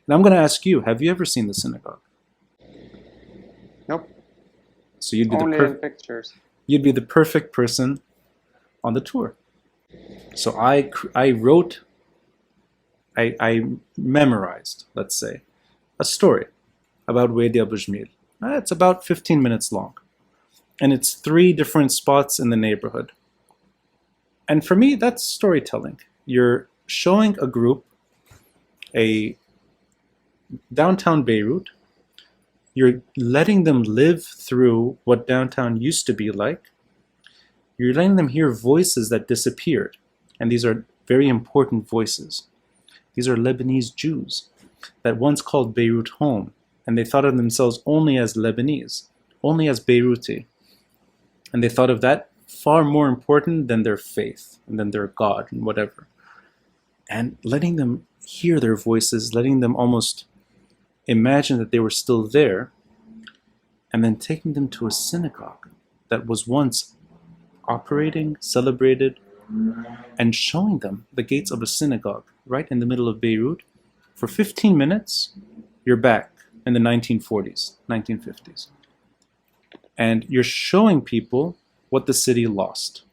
Speaker 1: And I'm going to ask you, have you ever seen the synagogue?
Speaker 2: Nope.
Speaker 1: So you'd be
Speaker 2: Only in pictures.
Speaker 1: You'd be the perfect person on the tour. So I wrote, I memorized, let's say, a story about Wadi Abu Jmil. It's about 15 minutes long. And it's 3 different spots in the neighborhood. And for me, that's storytelling. You're showing a group a downtown Beirut. You're letting them live through what downtown used to be like. You're letting them hear voices that disappeared. And these are very important voices. These are Lebanese Jews that once called Beirut home. And they thought of themselves only as Lebanese, only as Beiruti. And they thought of that far more important than their faith and than their God and whatever. And letting them hear their voices, letting them almost imagine that they were still there, and then taking them to a synagogue that was once operating, celebrated, and showing them the gates of a synagogue right in the middle of Beirut. For 15 minutes, you're back in the 1940s, 1950s. And you're showing people what the city lost.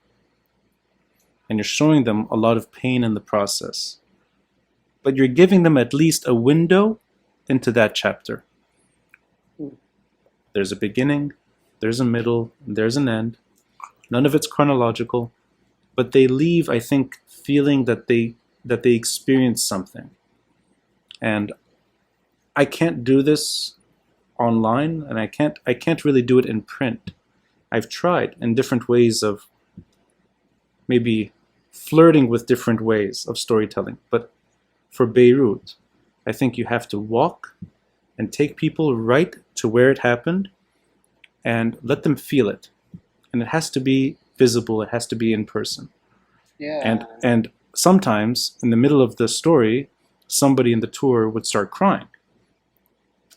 Speaker 1: And you're showing them a lot of pain in the process. But you're giving them at least a window into that chapter. There's a beginning, there's a middle, and there's an end. None of it's chronological, but they leave, I think, feeling that they experienced something. And I can't do this online, and I can't really do it in print. I've tried in different ways of maybe flirting with different ways of storytelling, but for Beirut, I think you have to walk and take people right to where it happened and let them feel it. And it has to be visible, it has to be in person.
Speaker 2: Yeah.
Speaker 1: And sometimes in the middle of the story, somebody in the tour would start crying.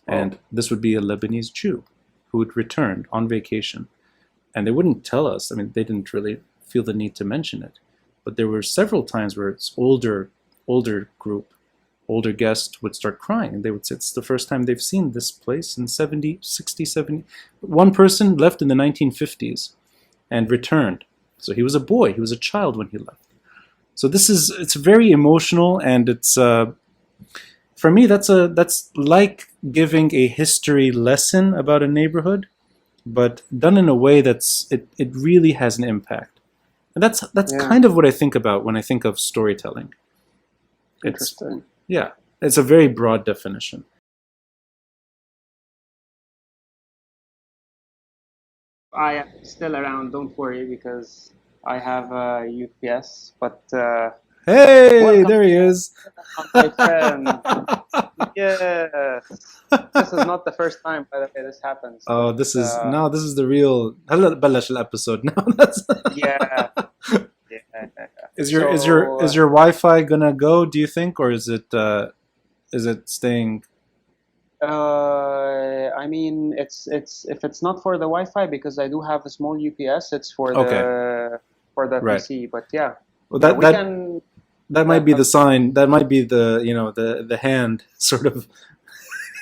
Speaker 1: And this would be a Lebanese Jew who had returned on vacation. And they wouldn't tell us. I mean, they didn't really feel the need to mention it. But there were several times where it's older group, older guests would start crying. And they would say it's the first time they've seen this place in 70, 60, 70. One person left in the 1950s and returned. So he was a boy. He was a child when he left. So it's very emotional, and it's for me that's like giving a history lesson about a neighborhood, but done in a way it really has an impact. And that's kind of what I think about when I think of storytelling.
Speaker 2: Interesting.
Speaker 1: It's a very broad definition.
Speaker 2: I am still around, don't worry, because I have a UPS, but
Speaker 1: Hey,
Speaker 2: welcome,
Speaker 1: there he is.
Speaker 2: my friend. Yes. This is not the first time, by the way, this happens.
Speaker 1: Oh, this is the real هلا بلش الابيسود now.
Speaker 2: Yeah.
Speaker 1: Is your Wi-Fi gonna go, do you think, or is it staying?
Speaker 2: I mean, it's if it's not for the Wi-Fi, because I do have a small UPS, it's for the
Speaker 1: Right.
Speaker 2: PC. But yeah,
Speaker 1: Well,
Speaker 2: we can.
Speaker 1: that might be the sign. That might be the the hand sort of.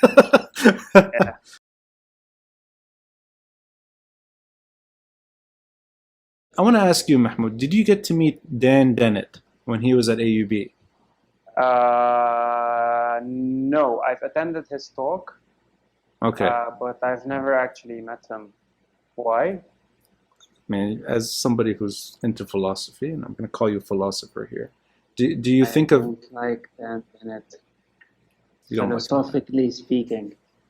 Speaker 2: Yeah.
Speaker 1: I want to ask you, Mahmoud, did you get to meet Dan Dennett when he was at AUB?
Speaker 2: No, I've attended his talk,
Speaker 1: Okay.
Speaker 2: but I've never actually met him. Why?
Speaker 1: I mean, as somebody who's into philosophy, and I'm going to call you a philosopher here, do you think
Speaker 3: I
Speaker 1: of?
Speaker 3: don't like Dan Bennett.
Speaker 1: You don't like him.
Speaker 3: Philosophically speaking,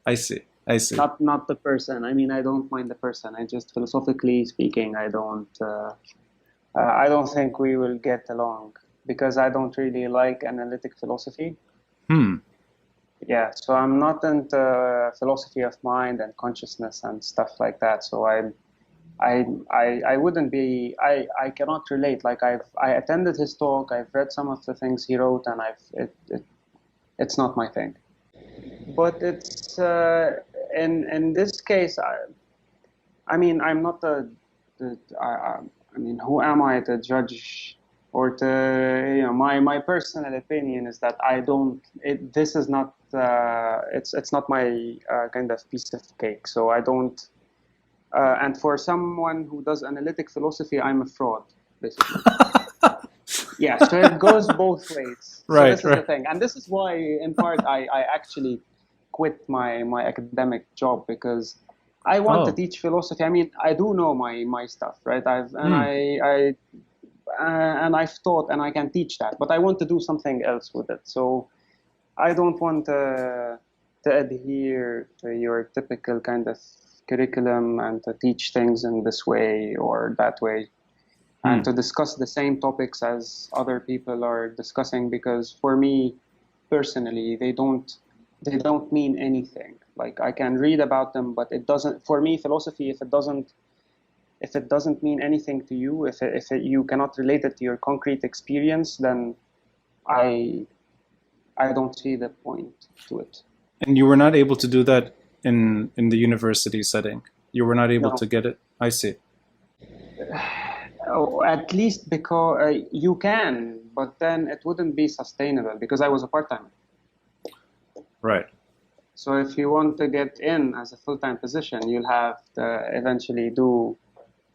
Speaker 1: I see.
Speaker 3: not the person. I mean, I don't mind the person. I just philosophically speaking, I
Speaker 2: don't think we will get along, because I don't really like analytic philosophy. Yeah, so I'm not into philosophy of mind and consciousness and stuff like that. So I wouldn't be. I cannot relate. Like I attended his talk. I've read some of the things he wrote, and it's not my thing. But it's in this case, I mean, I'm not I mean, who am I to judge or to, you know, my personal opinion is that I don't, this is not, it's not my kind of piece of cake. So I don't, and for someone who does analytic philosophy, I'm a fraud, basically. Yeah, so it goes both ways. So
Speaker 1: Right,
Speaker 2: this is the
Speaker 1: right.
Speaker 2: thing. And this is why, in part, I actually quit my academic job because I want to
Speaker 1: Oh,
Speaker 2: teach philosophy. I mean, I do know my stuff, right?
Speaker 1: hmm.
Speaker 2: And I've taught and I can teach that, but I want to do something else with it. So I don't want to adhere to your typical kind of curriculum and to teach things in this way or that way and
Speaker 1: Hmm.
Speaker 2: to discuss the same topics as other people are discussing because for me personally they don't mean anything. Like I can read about them, but it doesn't, for me, philosophy, if it doesn't mean anything to you, you cannot relate it to your concrete experience, then I I don't see the point to it.
Speaker 1: And you were not able to do that in the university setting. You were not able
Speaker 2: No.
Speaker 1: to get it. I see.
Speaker 2: Oh, at least because you can, but then it wouldn't be sustainable because I was a part-timer.
Speaker 1: Right.
Speaker 2: So if you want to get in as a full-time position, you'll have to eventually do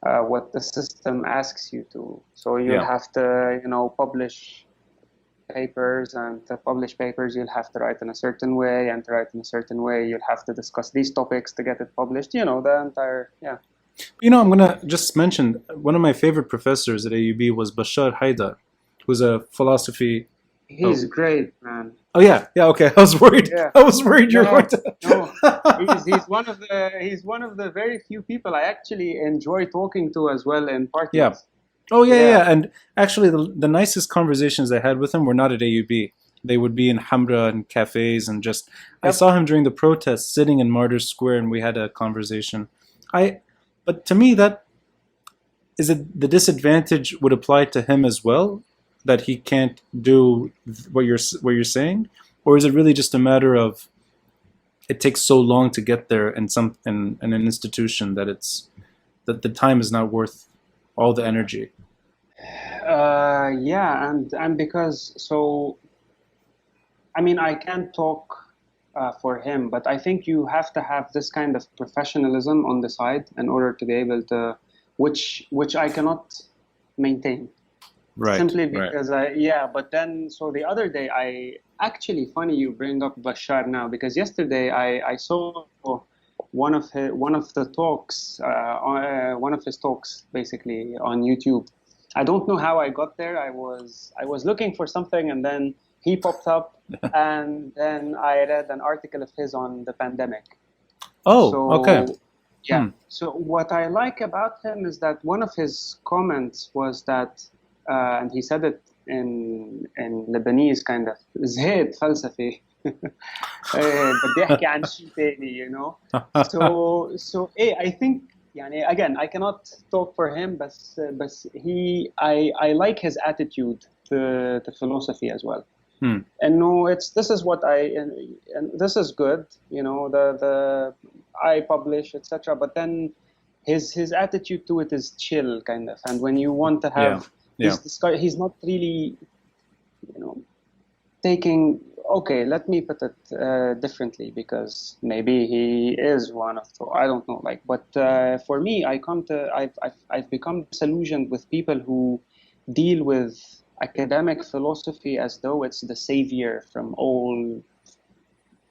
Speaker 2: what the system asks you to. So you'll
Speaker 1: Yeah.
Speaker 2: have to, publish papers, and to publish papers, you'll have to write in a certain way, and to write in a certain way, you'll have to discuss these topics to get it published. The entire, yeah.
Speaker 1: I'm gonna just mention one of my favorite professors at AUB was Bashar Haidar, who's a philosophy. Oh,
Speaker 2: He's great, man.
Speaker 1: oh yeah, yeah. Okay, I was worried.
Speaker 2: Yeah.
Speaker 1: I was worried you were going
Speaker 2: No,
Speaker 1: to.
Speaker 2: no. He's one of the very few people I actually enjoy talking to as well in
Speaker 1: Yeah.
Speaker 2: parties.
Speaker 1: Oh yeah, yeah,
Speaker 2: Yeah.
Speaker 1: yeah. And actually, the nicest conversations I had with him were not at AUB. They would be in Hamra and cafes and just. I
Speaker 2: Yep.
Speaker 1: saw him during the protests sitting in Martyrs Square, and we had a conversation. I, but to me, that is it. The disadvantage would apply to him as well, that he can't do what you're saying, or is it really just a matter of it takes so long to get there in an institution that that the time is not worth all the energy.
Speaker 2: Yeah, and because so I mean I can't talk for him, but I think you have to have this kind of professionalism on the side in order to be able to, which I cannot maintain.
Speaker 1: Right,
Speaker 2: Simply
Speaker 1: right.
Speaker 2: because yeah, but then so the other day I actually funny you bring up Bashar now because yesterday I saw one of the talks one of his talks basically on YouTube. I don't know how I got there. I was looking for something and then he popped up and then I read an article of his on the pandemic.
Speaker 1: Oh, okay.
Speaker 2: So yeah.
Speaker 1: Hmm.
Speaker 2: So what I like about him is that one of his comments was that, and he said it in Lebanese kind of زهيد فلسفي بدي احكي عن شيء تاني. So I think يعني again I cannot talk for him but I like his attitude to philosophy as well.
Speaker 1: Hmm.
Speaker 2: And no, this is what and this is good, the I publish, etc. But then his attitude to it is chill kind of, and when you want to have
Speaker 1: Yeah, yeah.
Speaker 2: he's not really, you know taking, okay, let me put it differently because maybe he is one of the, I don't know, like, but for me I've become disillusioned with people who deal with academic philosophy as though it's the savior from all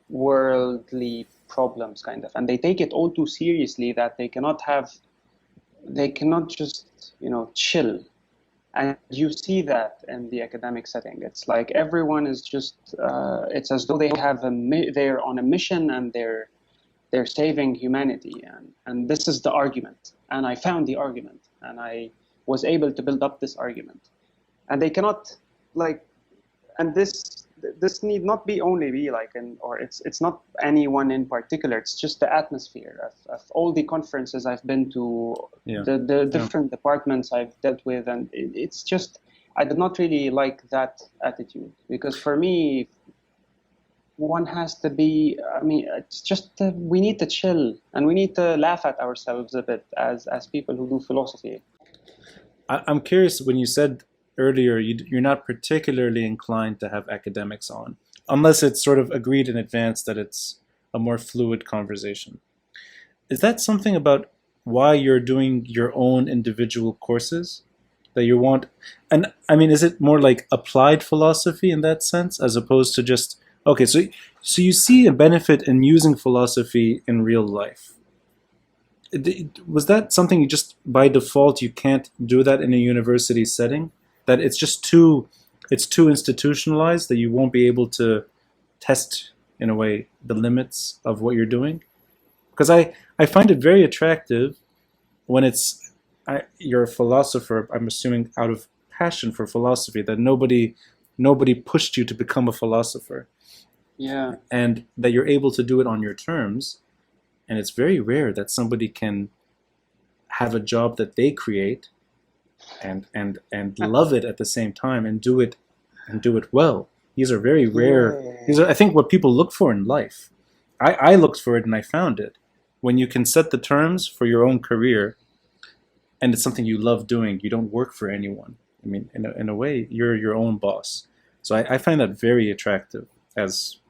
Speaker 2: worldly problems kind of, and they take it all too seriously that they cannot just chill. And you see that in the academic setting. It's like everyone is just, it's as though they're on a mission and they're saving humanity. And this is the argument. And I found the argument and I was able to build up this argument. And they cannot, like, and this need not be like, or it's not anyone in particular. It's just the atmosphere of all the conferences I've been to,
Speaker 1: Yeah.
Speaker 2: the different departments I've dealt with, and it's just I did not really like that attitude because for me, one has to be, I mean, it's just we need to chill and we need to laugh at ourselves a bit as people who do philosophy.
Speaker 1: I'm curious, when you said earlier you're not particularly inclined to have academics on, unless it's sort of agreed in advance that it's a more fluid conversation. Is that something about why you're doing your own individual courses that you want? And I mean, is it more like applied philosophy in that sense, as opposed to just okay? So you see a benefit in using philosophy in real life. Was that something you just by default you can't do that in a university setting? That it's too institutionalized that you won't be able to test in a way the limits of what you're doing? Because I find it very attractive when you're a philosopher, I'm assuming out of passion for philosophy, that nobody pushed you to become a philosopher,
Speaker 2: Yeah.
Speaker 1: and that you're able to do it on your terms. And it's very rare that somebody can have a job that they create and love it at the same time and do it well. These are very rare.
Speaker 2: Yeah.
Speaker 1: These are, I think, what people look for in life. I looked for it and I found it. When you can set the terms for your own career and it's something you love doing, you don't work for anyone. I mean, in a way, you're your own boss. So I find that very attractive as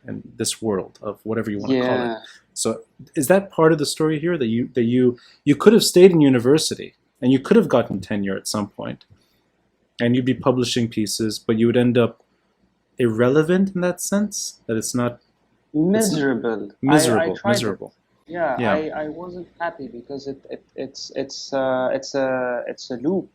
Speaker 1: in this world of whatever you want to call it.
Speaker 2: Yeah.
Speaker 1: So is that part of the story here that you could have stayed in university and you could have gotten tenure at some point and you'd be publishing pieces, but you would end up irrelevant in that sense, that it's not
Speaker 2: Miserable. I tried it.
Speaker 1: miserable.
Speaker 2: Yeah,
Speaker 1: Yeah.
Speaker 2: I wasn't happy because it's a loop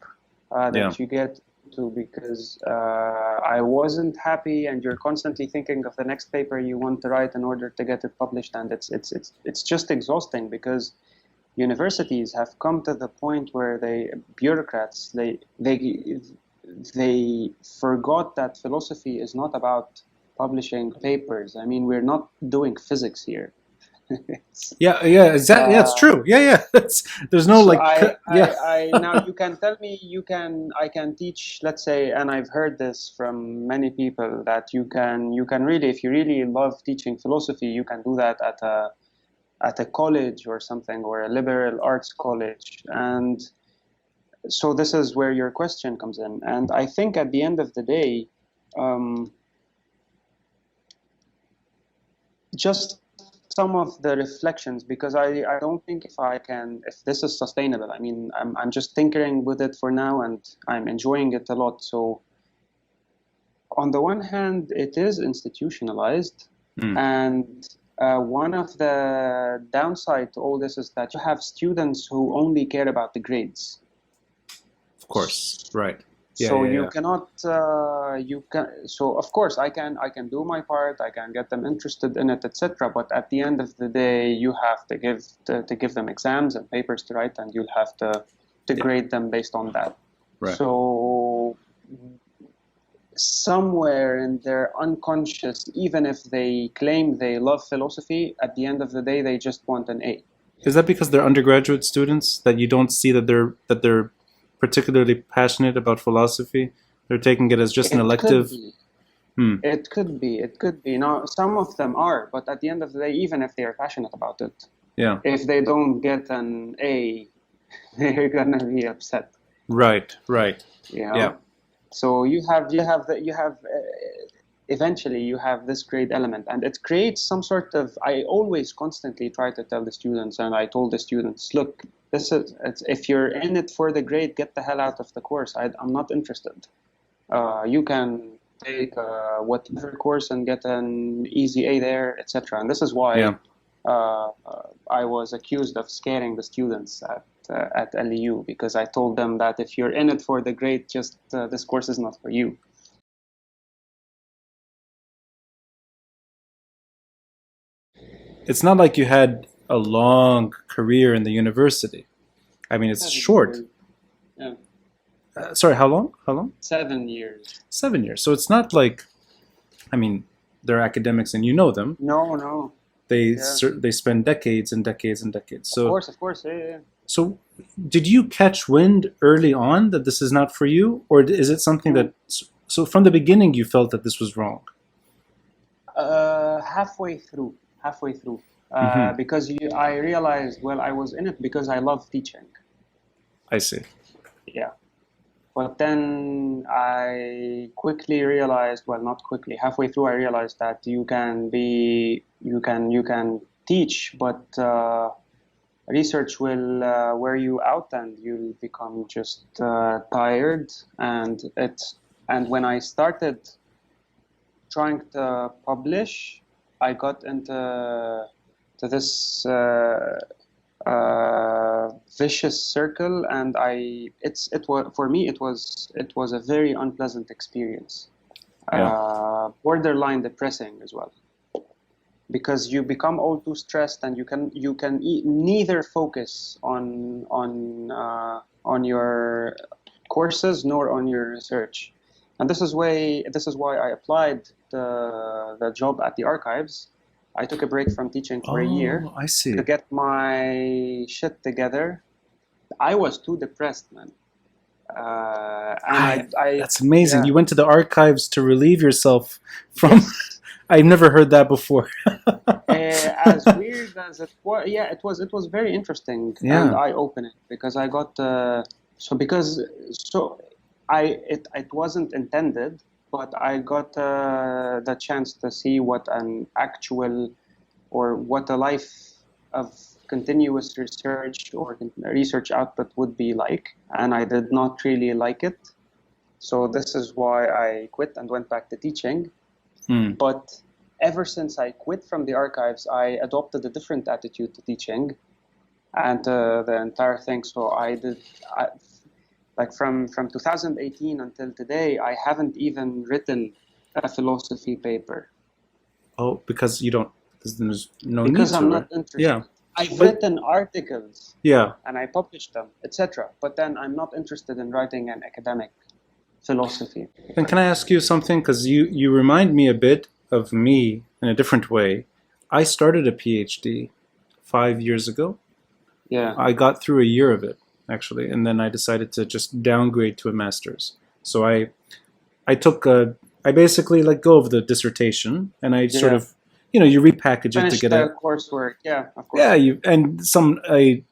Speaker 2: that
Speaker 1: Yeah.
Speaker 2: you get to because I wasn't happy, and you're constantly thinking of the next paper you want to write in order to get it published, and it's just exhausting because universities have come to the point where bureaucrats they forgot that philosophy is not about publishing papers. I mean, we're not doing physics here.
Speaker 1: Yeah, exactly. Yeah, it's true. Yeah. There's no
Speaker 2: So
Speaker 1: like, yeah.
Speaker 2: now you can tell me I can teach, let's say, and I've heard this from many people that you can really, if you really love teaching philosophy, you can do that at a college or something, or a liberal arts college. And so this is where your question comes in. And I think at the end of the day, just some of the reflections, because I don't think if this is sustainable. I mean, I'm just tinkering with it for now and I'm enjoying it a lot. So on the one hand, it is institutionalized, and one of the downside to all this is that you have students who only care about the grades.
Speaker 1: Of course, right. Yeah,
Speaker 2: So
Speaker 1: yeah,
Speaker 2: you
Speaker 1: yeah.
Speaker 2: cannot so of course I can do my part, I can get them interested in it, etc. But at the end of the day, you have to give them exams and papers to write, and you'll have to grade them based on that.
Speaker 1: Right.
Speaker 2: So somewhere in their unconscious, even if they claim they love philosophy, at the end of the day they just want an A.
Speaker 1: Is that because they're undergraduate students that you don't see that they're particularly passionate about philosophy? They're taking it as just an elective.
Speaker 2: It could be. It could be. Now, some of them are, but at the end of the day, even if they are passionate about it,
Speaker 1: Yeah.
Speaker 2: if they don't get an A, they're gonna be upset.
Speaker 1: Right.
Speaker 2: You know?
Speaker 1: Yeah.
Speaker 2: So eventually you have this grade element, and it creates some sort of. I always constantly try to tell the students, and I told the students, look, if you're in it for the grade, get the hell out of the course. I'm not interested. You can take whatever course and get an easy A there, etc. And this is why
Speaker 1: Yeah.
Speaker 2: I was accused of scaring the students at LEU, because I told them that if you're in it for the grade, just this course is not for you.
Speaker 1: It's not like you had a long career in the university. I mean, it's
Speaker 2: 7
Speaker 1: short.
Speaker 2: years. Yeah,
Speaker 1: Sorry, how long?
Speaker 2: 7 years.
Speaker 1: 7 years. So it's not like, I mean, they're academics and you know them.
Speaker 2: No.
Speaker 1: They
Speaker 2: Yeah.
Speaker 1: they spend decades and decades and decades. So
Speaker 2: Of course, yeah.
Speaker 1: so did you catch wind early on that this is not for you, or is it something that so from the beginning you felt that this was wrong?
Speaker 2: halfway through,
Speaker 1: Hmm.
Speaker 2: because I realized, well, I was in it because I love teaching.
Speaker 1: I see.
Speaker 2: Yeah. But then I quickly realized, well, not quickly, halfway through, I realized that you can teach, but research will wear you out, and you'll become just tired. And when I started trying to publish, I got into this vicious circle, and it was for me it was a very unpleasant experience,
Speaker 1: Yeah.
Speaker 2: borderline depressing as well, because you become all too stressed, and neither focus on your courses nor on your research. And this is why I applied the job at the archives. I took a break from teaching for a year
Speaker 1: Oh, I see.
Speaker 2: to get my shit together. I was too depressed, man. And
Speaker 1: That's amazing.
Speaker 2: yeah,
Speaker 1: You went to the archives to relieve yourself from.
Speaker 2: yes.
Speaker 1: I've never heard that before.
Speaker 2: As weird as it was, yeah, it was very interesting and
Speaker 1: Yeah.
Speaker 2: eye-opening, because I got so it wasn't intended, but I got the chance to see what an actual, or what a life of continuous research or research output would be like, and I did not really like it. So this is why I quit and went back to teaching.
Speaker 1: Hmm.
Speaker 2: But ever since I quit from the archives, I adopted a different attitude to teaching and the entire thing. So like from 2018 until today, I haven't even written a philosophy paper
Speaker 1: Oh, because you don't. Because there's no need
Speaker 2: because
Speaker 1: to,
Speaker 2: I'm
Speaker 1: right?
Speaker 2: not interested.
Speaker 1: Yeah.
Speaker 2: I've
Speaker 1: But
Speaker 2: written articles
Speaker 1: yeah.
Speaker 2: and I published them, etc. But then I'm not interested in writing an academic philosophy
Speaker 1: Then
Speaker 2: paper.
Speaker 1: can I ask you something? Because you remind me a bit of me in a different way. I started a PhD 5 years ago.
Speaker 2: Yeah,
Speaker 1: I got through a year of it actually, and then I decided to just downgrade to a master's. So I took a I basically let go of the dissertation, and I sort
Speaker 2: yeah.
Speaker 1: of, you repackage it to
Speaker 2: Finish
Speaker 1: get a
Speaker 2: the coursework. Yeah, of
Speaker 1: yeah
Speaker 2: course.
Speaker 1: you and some I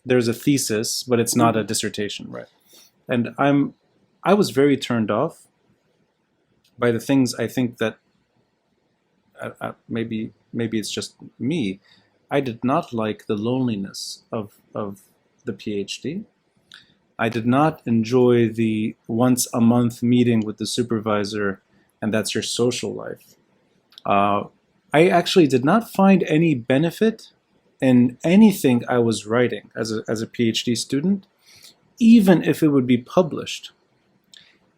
Speaker 1: there's a thesis, but it's not a
Speaker 2: Mhm.
Speaker 1: dissertation, right? And I was very turned off by the things I think that maybe it's just me. I did not like the loneliness of the PhD. I did not enjoy the once a month meeting with the supervisor, and that's your social life. Uh, I actually did not find any benefit in anything I was writing as a PhD student, even if it would be published,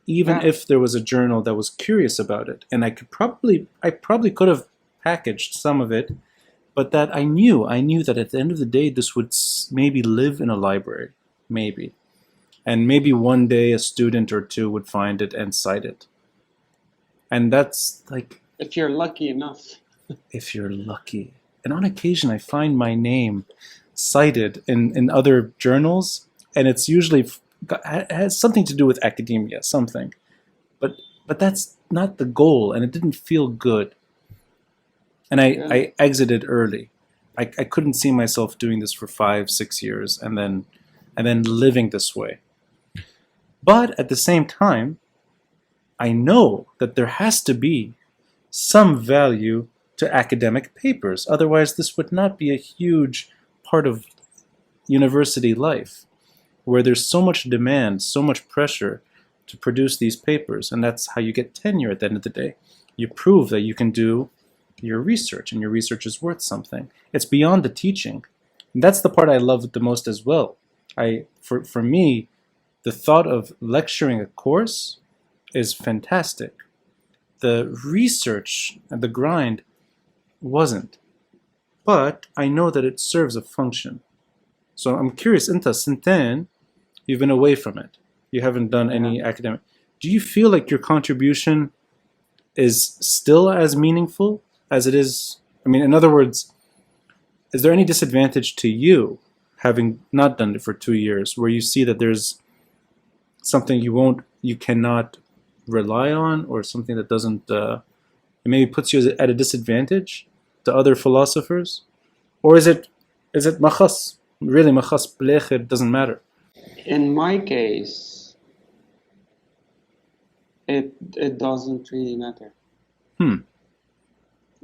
Speaker 1: even
Speaker 2: Yeah,
Speaker 1: if there was a journal that was curious about it, and I probably could have packaged some of it, but that I knew that at the end of the day, this would maybe live in a library, maybe, and maybe one day a student or two would find it and cite it, and that's like
Speaker 2: if you're lucky enough.
Speaker 1: if you're lucky. And on occasion, I find my name cited in other journals, and it's usually has something to do with academia, something. But but that's not the goal, and it didn't feel good. And
Speaker 2: Yeah,
Speaker 1: I exited early. I couldn't see myself doing this for 5 6 years and then living this way. But at the same time, I know that there has to be some value to academic papers. Otherwise, this would not be a huge part of university life, where there's so much demand, so much pressure to produce these papers. And that's how you get tenure at the end of the day. You prove that you can do your research, and your research is worth something. It's beyond the teaching. And that's the part I love the most as well. For me, the thought of lecturing a course is fantastic. The research and the grind wasn't. But I know that it serves a function. So I'm curious, Inta, since you've been away from it. You haven't done
Speaker 2: yeah.
Speaker 1: any academic. Do you feel like your contribution is still as meaningful as it is? I mean, in other words, is there any disadvantage to you having not done it for 2 years, where you see that there's something you cannot rely on, or something that doesn't It maybe puts you at a disadvantage to other philosophers? Or is it machas? Really, machas blecher doesn't matter.
Speaker 3: In my case, it doesn't really matter.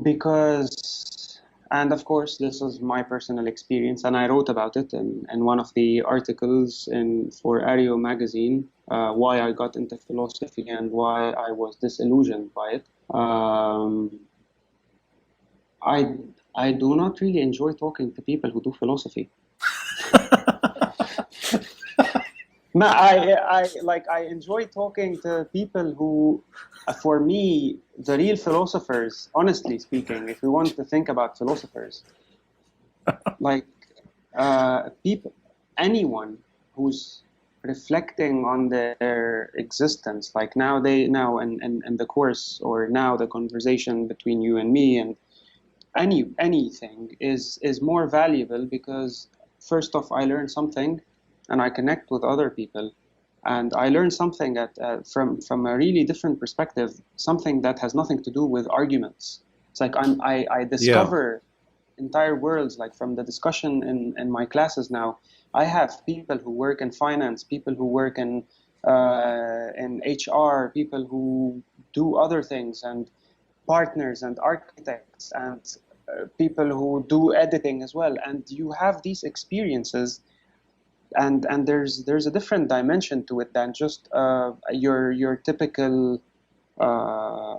Speaker 3: Because, and of course, this is my personal experience, and I wrote about it in one of the articles for Ario magazine, why I got into philosophy and why I was disillusioned by it. I do not really enjoy talking to people who do philosophy. No, I enjoy talking to people who, for me, the real philosophers, honestly speaking, if we want to think about philosophers, like people, anyone who's reflecting on their existence, like now in the course, or now the conversation between you and me, and anything is more valuable, because first off, I learn something, and I connect with other people, and I learn something from a really different perspective, something that has nothing to do with arguments. It's like I discover entire worlds, like from the discussion in my classes now. I have people who work in finance, people who work in HR, people who do other things, and partners and architects, and people who do editing as well. And you have these experiences, and there's a different dimension to it than just your typical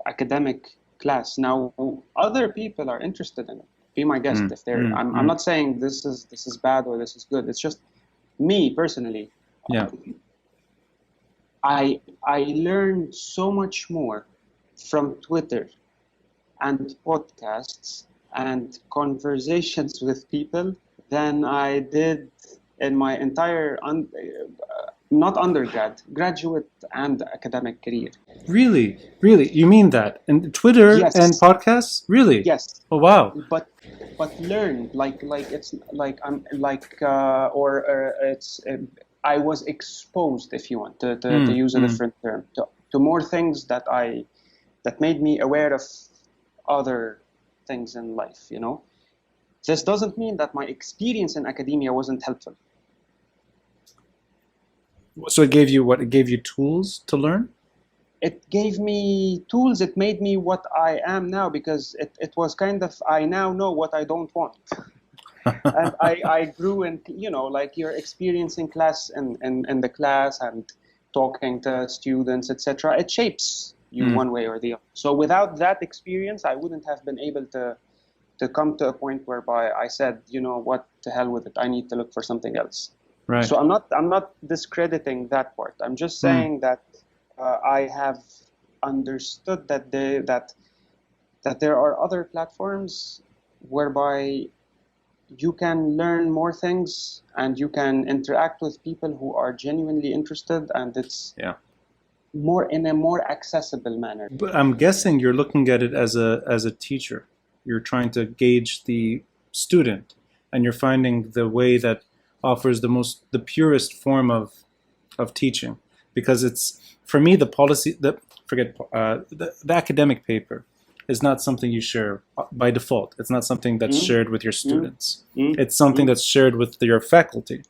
Speaker 3: academic class. Now, other people are interested in it. Be my guest if they're. I'm not saying this is bad or this is good. It's just me personally.
Speaker 1: Yeah.
Speaker 3: I learned so much more from Twitter and podcasts and conversations with people than I did in my entire not undergrad, graduate and academic career.
Speaker 1: Really? You mean that? And Twitter
Speaker 3: Yes.
Speaker 1: and podcasts? Really?
Speaker 3: Yes.
Speaker 1: Oh wow.
Speaker 3: But learn like it's like I'm like it's I was exposed, if you want to use a different term, to more things that made me aware of other things in life. This doesn't mean that my experience in academia wasn't helpful.
Speaker 1: So it gave you what? It gave you tools to learn?
Speaker 3: It gave me tools. It made me what I am now, because it was kind of, I now know what I don't want. And I grew in, like your experience in class and in the class and talking to students, etc. It shapes you one way or the other. So without that experience, I wouldn't have been able to come to a point whereby I said, what, to hell with it, I need to look for something else.
Speaker 1: Right.
Speaker 3: So I'm not discrediting that part. I'm just saying that I have understood that there are other platforms whereby you can learn more things and you can interact with people who are genuinely interested, and it's more in a more accessible manner.
Speaker 1: But I'm guessing you're looking at it as a teacher. You're trying to gauge the student, and you're finding the way that offers the purest form of teaching, because it's, for me, the policy, the academic paper is not something you share by default. It's not something that's shared with your students. It's something that's shared with your faculty,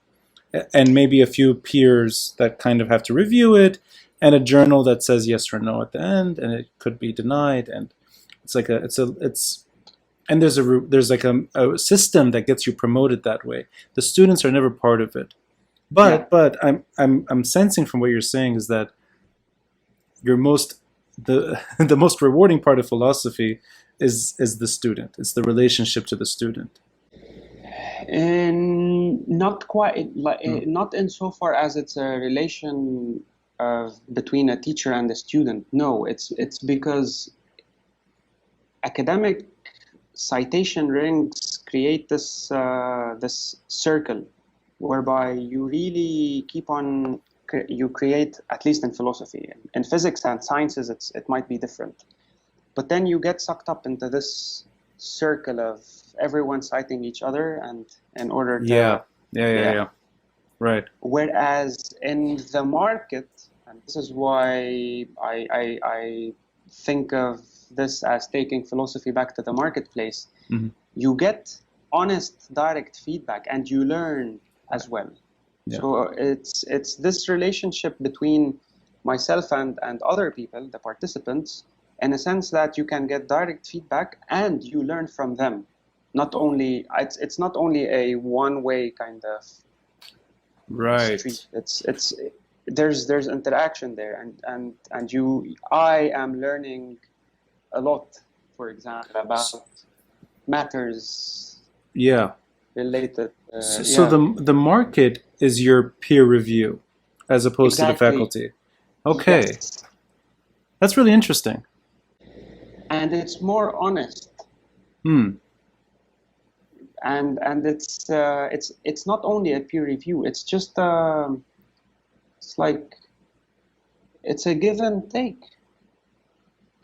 Speaker 1: and maybe a few peers that kind of have to review it, and a journal that says yes or no at the end, and it could be denied. And and there's like a system that gets you promoted that way. The students are never part of it. But I'm sensing from what you're saying is that the most rewarding part of philosophy is the student. It's the relationship to the student.
Speaker 3: And not quite, not insofar as it's a relation between a teacher and a student. No, it's because academic citation rings create this circle whereby you really keep on. You create, at least in philosophy. In physics and sciences, it might be different. But then you get sucked up into this circle of everyone citing each other, and in order to
Speaker 1: yeah. Right.
Speaker 3: Whereas in the market, and this is why I think of this as taking philosophy back to the marketplace.
Speaker 1: Mhm.
Speaker 3: You get honest, direct feedback, and you learn as well.
Speaker 1: Yeah.
Speaker 3: So it's this relationship between myself and other people, the participants, in a sense that you can get direct feedback and you learn from them. Not only it's not only a one-way kind of
Speaker 1: Right.
Speaker 3: street. It's there's interaction there, and I am learning a lot, for example, about matters
Speaker 1: Yeah.
Speaker 3: related.
Speaker 1: So
Speaker 3: Yeah,
Speaker 1: the market is your peer review as opposed to the
Speaker 3: exactly.
Speaker 1: faculty. Okay.
Speaker 3: Yes,
Speaker 1: That's really interesting.
Speaker 3: and it's more honest,
Speaker 1: Hmm.
Speaker 3: and it's not only a peer review. It's just it's like it's a give and take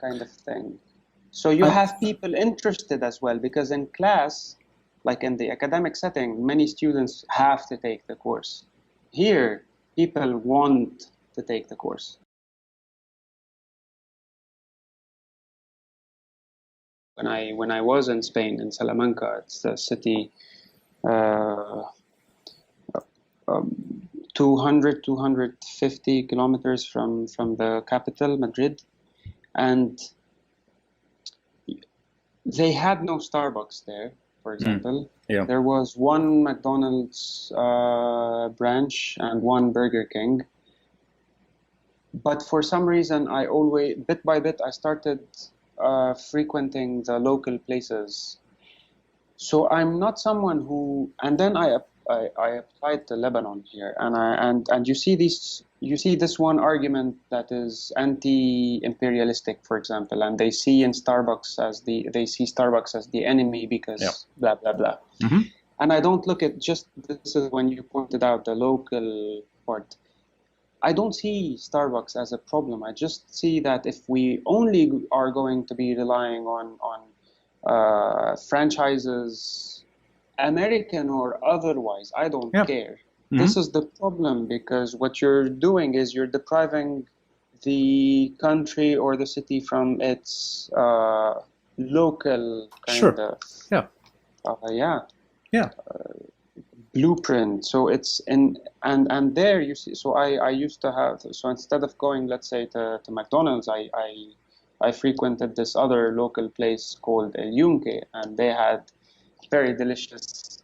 Speaker 3: kind of thing. So you
Speaker 1: I-
Speaker 3: have people interested as well, because in class, like in the academic setting, many students have to take the course. Here, people want to take the course. When I was in Spain, in Salamanca, it's a city uh, 200, 250 kilometers from the capital, Madrid, and they had no Starbucks there, for example.
Speaker 1: Yeah.
Speaker 3: There was one McDonald's branch and one Burger King. But for some reason, I always, bit by bit, I started frequenting the local places. So I'm not someone who, and then I applied to Lebanon here, and you see this one argument that is anti-imperialistic, for example, and they see Starbucks as the enemy because blah blah blah.
Speaker 1: Mhm.
Speaker 3: And I don't look at just this is when you pointed out the local part. I don't see Starbucks as a problem. I just see that if we only are going to be relying on franchises, American or otherwise, I don't
Speaker 1: Yeah.
Speaker 3: care.
Speaker 1: Mhm.
Speaker 3: This is the problem, because what you're doing is you're depriving the country or the city from its local kind
Speaker 1: Sure.
Speaker 3: of
Speaker 1: Yeah.
Speaker 3: yeah blueprint. So it's in and there you see. So I used to have, so instead of going, let's say, to McDonald's, I frequented this other local place called El Yunque, and they had very delicious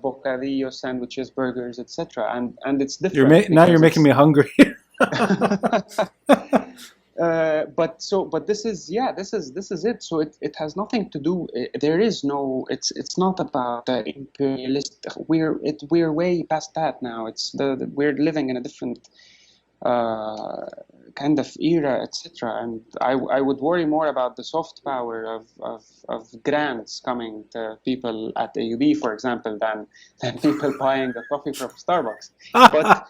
Speaker 3: bocadillo sandwiches, burgers, etc. And it's different
Speaker 1: Now you're
Speaker 3: because
Speaker 1: making me hungry.
Speaker 3: but this is it. So it has nothing to do. There is no. It's not about the imperialist. We're way past that now. We're living in a different kind of era, etc. And I would worry more about the soft power of grants coming to people at AUB, for example, than people buying a coffee from Starbucks. But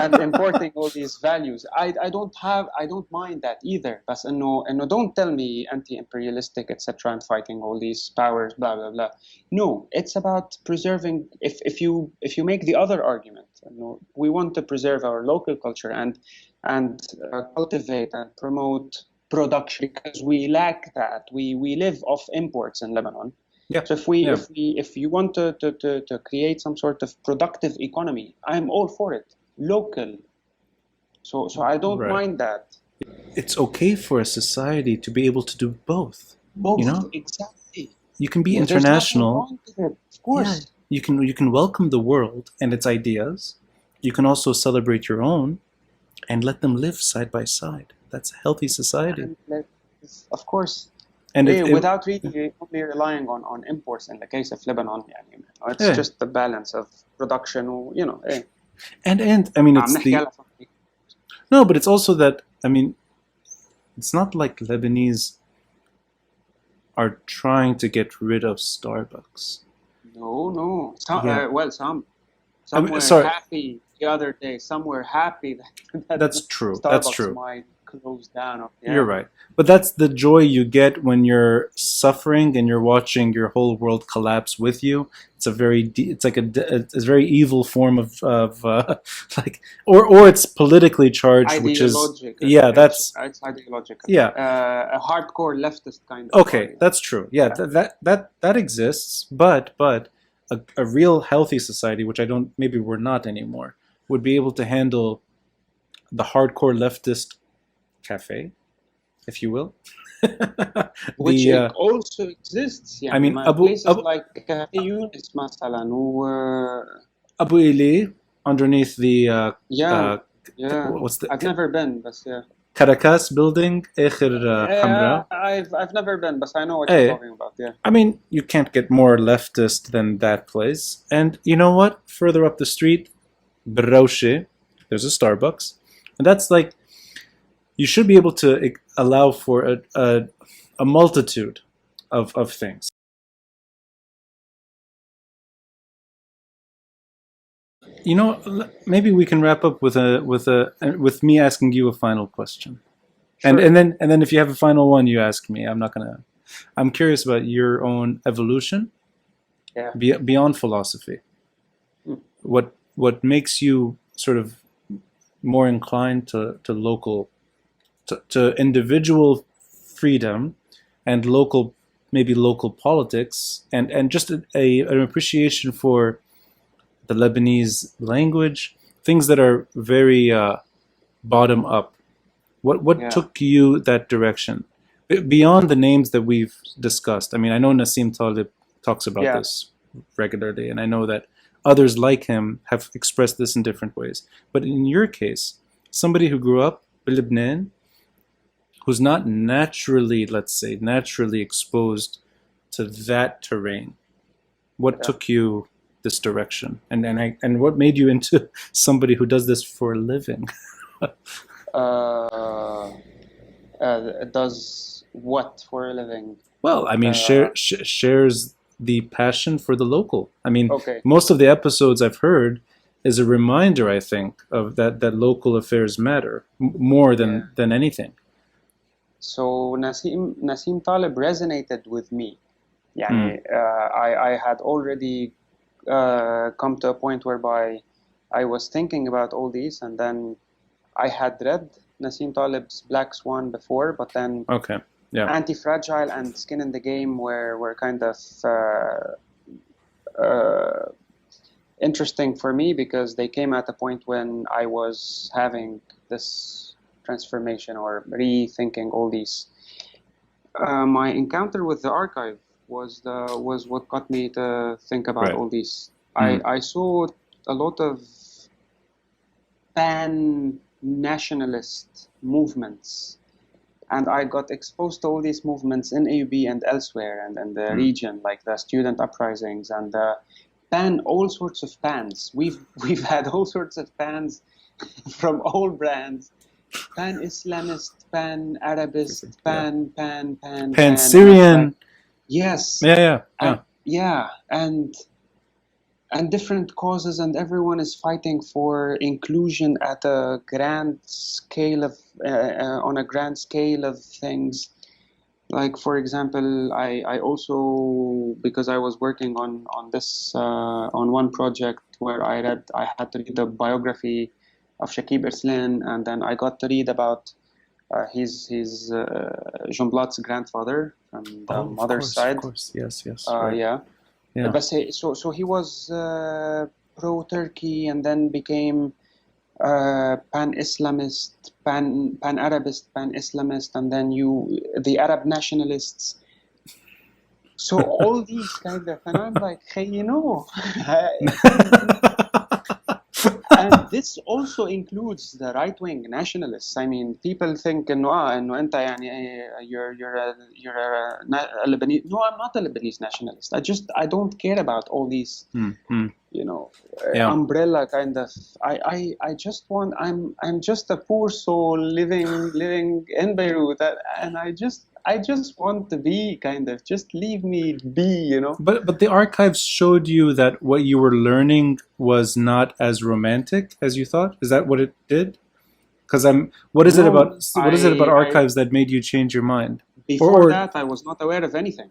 Speaker 3: and importing all these values, I don't mind that either. But no, don't tell me anti-imperialistic, etc. and fighting all these powers, blah blah blah. No, it's about preserving. If you make the other argument, we want to preserve our local culture and cultivate and promote production, because we lack that. We live off imports in Lebanon.
Speaker 1: Yeah.
Speaker 3: So if you want to create some sort of productive economy, I'm all for it. Local. So I don't
Speaker 1: Right.
Speaker 3: mind that.
Speaker 1: It's okay for a society to be able to do both.
Speaker 3: Both,
Speaker 1: You know?
Speaker 3: exactly.
Speaker 1: You can be
Speaker 3: There's nothing
Speaker 1: international.
Speaker 3: wrong with it, of course.
Speaker 1: Yeah. You can welcome the world and its ideas. You can also celebrate your own and let them live side by side. That's a healthy society.
Speaker 3: And of course.
Speaker 1: And
Speaker 3: Without really only relying on imports in the case of Lebanon, it's
Speaker 1: Yeah.
Speaker 3: just the balance of production.
Speaker 1: and I mean it's
Speaker 3: نحكي على
Speaker 1: no, but it's also that, I mean, it's not like Lebanese are trying to get rid of Starbucks.
Speaker 3: No.
Speaker 1: Yeah.
Speaker 3: Some
Speaker 1: I mean,
Speaker 3: were
Speaker 1: sorry.
Speaker 3: happy the other day. Some were happy that
Speaker 1: That's true.
Speaker 3: Starbucks
Speaker 1: That's true.
Speaker 3: might closed down.
Speaker 1: You're right. But that's the joy you get when you're suffering and you're watching your whole world collapse with you. It's a very, it's like it's a very evil form of like, or it's politically charged, which is,
Speaker 3: Ideological.
Speaker 1: yeah, that's,
Speaker 3: It's ideological.
Speaker 1: yeah.
Speaker 3: A hardcore leftist kind of
Speaker 1: Okay,
Speaker 3: party.
Speaker 1: that's true. Yeah, that exists, but a real healthy society, which I don't, maybe we're not anymore, would be able to handle the hardcore leftist cafe, if you will.
Speaker 3: Which
Speaker 1: The
Speaker 3: also exists.
Speaker 1: I mean,
Speaker 3: places like Cafe Yunus, مثلا,
Speaker 1: Abu Ili underneath the
Speaker 3: yeah,
Speaker 1: what's the
Speaker 3: I've never been, but yeah.
Speaker 1: Caracas building, Ekhir Hamra.
Speaker 3: I've never been, but I know what you're talking about. Yeah.
Speaker 1: I mean, you can't get more leftist than that place. And you know what? Further up the street, Brouche, there's a Starbucks, and that's like, you should be able to allow for a multitude of things. You know, maybe we can wrap up with me asking you a final question,
Speaker 3: Sure.
Speaker 1: and then if you have a final one, you ask me. I'm curious about your own evolution, beyond philosophy. What makes you sort of more inclined to local, to individual freedom and maybe local politics, and just an appreciation for the Lebanese language, things that are very bottom up. What took you that direction? Beyond the names that we've discussed. I mean, I know Nassim Taleb talks about this regularly, and I know that others like him have expressed this in different ways. But in your case, somebody who grew up in Lebanon, who's not naturally, let's say, naturally exposed to that terrain, what took you this direction, and what made you into somebody who does this for a living?
Speaker 3: Does what for a living?
Speaker 1: Well, I mean, shares the passion for the local. I mean,
Speaker 3: Okay.
Speaker 1: most of the episodes I've heard is a reminder, I think, of that local affairs matter more than anything.
Speaker 3: So Nassim Taleb resonated with me. I had already come to a point whereby I was thinking about all these, and then I had read Nassim Taleb's Black Swan before, but then Anti-Fragile and Skin in the Game were kind of interesting for me, because they came at a point when I was having this transformation or rethinking all these. My encounter with the archive was what got me to think about all these. I saw a lot of pan-nationalist movements, and I got exposed to all these movements in AUB and elsewhere, and the region, like the student uprisings and all sorts of pans. We've had all sorts of pans from all brands. Pan-Islamist, pan-Arabist, pan-Syrian. Yes. And different causes, and everyone is fighting for inclusion at a grand scale of on a grand scale of things. Like, for example, I also, because I was working on this on one project where I had to read the biography of Shakib Irslan, and then I got to read about his Jean Blat's grandfather from the mother's side.
Speaker 1: Of course, yes.
Speaker 3: Yeah. But so he was pro-Turkey, and then became pan-Islamist, pan-Arabist, pan-Islamist, and then the Arab nationalists. So all these kind of, and I'm like, hey, and this also includes the right-wing nationalists. I mean, people think you're a Lebanese. No, I'm not a Lebanese nationalist. I don't care about all these, umbrella kind of. I just want. I'm just a poor soul living in Beirut, and I just want to be kind of, just leave me be,
Speaker 1: But the archives showed you that what you were learning was not as romantic as you thought. Is that what it did? Because I'm. What is it about?
Speaker 3: No,
Speaker 1: What is it about
Speaker 3: I
Speaker 1: archives that made you change your mind?
Speaker 3: before that I was not aware of anything.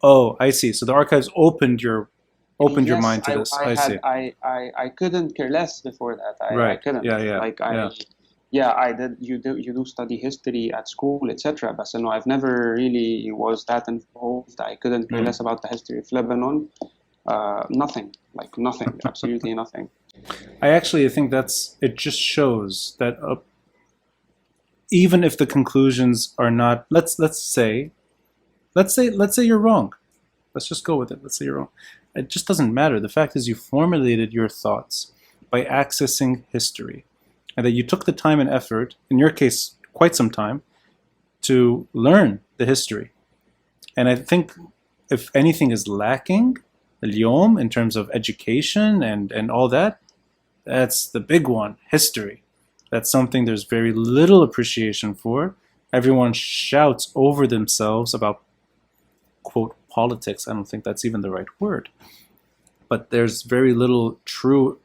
Speaker 1: Oh, I see. So the archives opened your
Speaker 3: Yes,
Speaker 1: mind to this.
Speaker 3: I
Speaker 1: I
Speaker 3: had
Speaker 1: see.
Speaker 3: I couldn't care less before that. I
Speaker 1: Right.
Speaker 3: couldn't.
Speaker 1: Yeah.
Speaker 3: Like
Speaker 1: Yeah.
Speaker 3: I did. You do study history at school, etc. But no, I've never really was that involved. I couldn't care less about the history of Lebanon. Nothing, like nothing, absolutely nothing.
Speaker 1: I actually think it just shows that even if the conclusions are not, let's say you're wrong. Let's just go with it. Let's say you're wrong. It just doesn't matter. The fact is you formulated your thoughts by accessing history, and that you took the time and effort, in your case, quite some time, to learn the history. And I think if anything is lacking, اليوم, in terms of education and all that, that's the big one, history. That's something there's very little appreciation for. Everyone shouts over themselves about, quote, politics. I don't think that's even the right word. But there's very little true,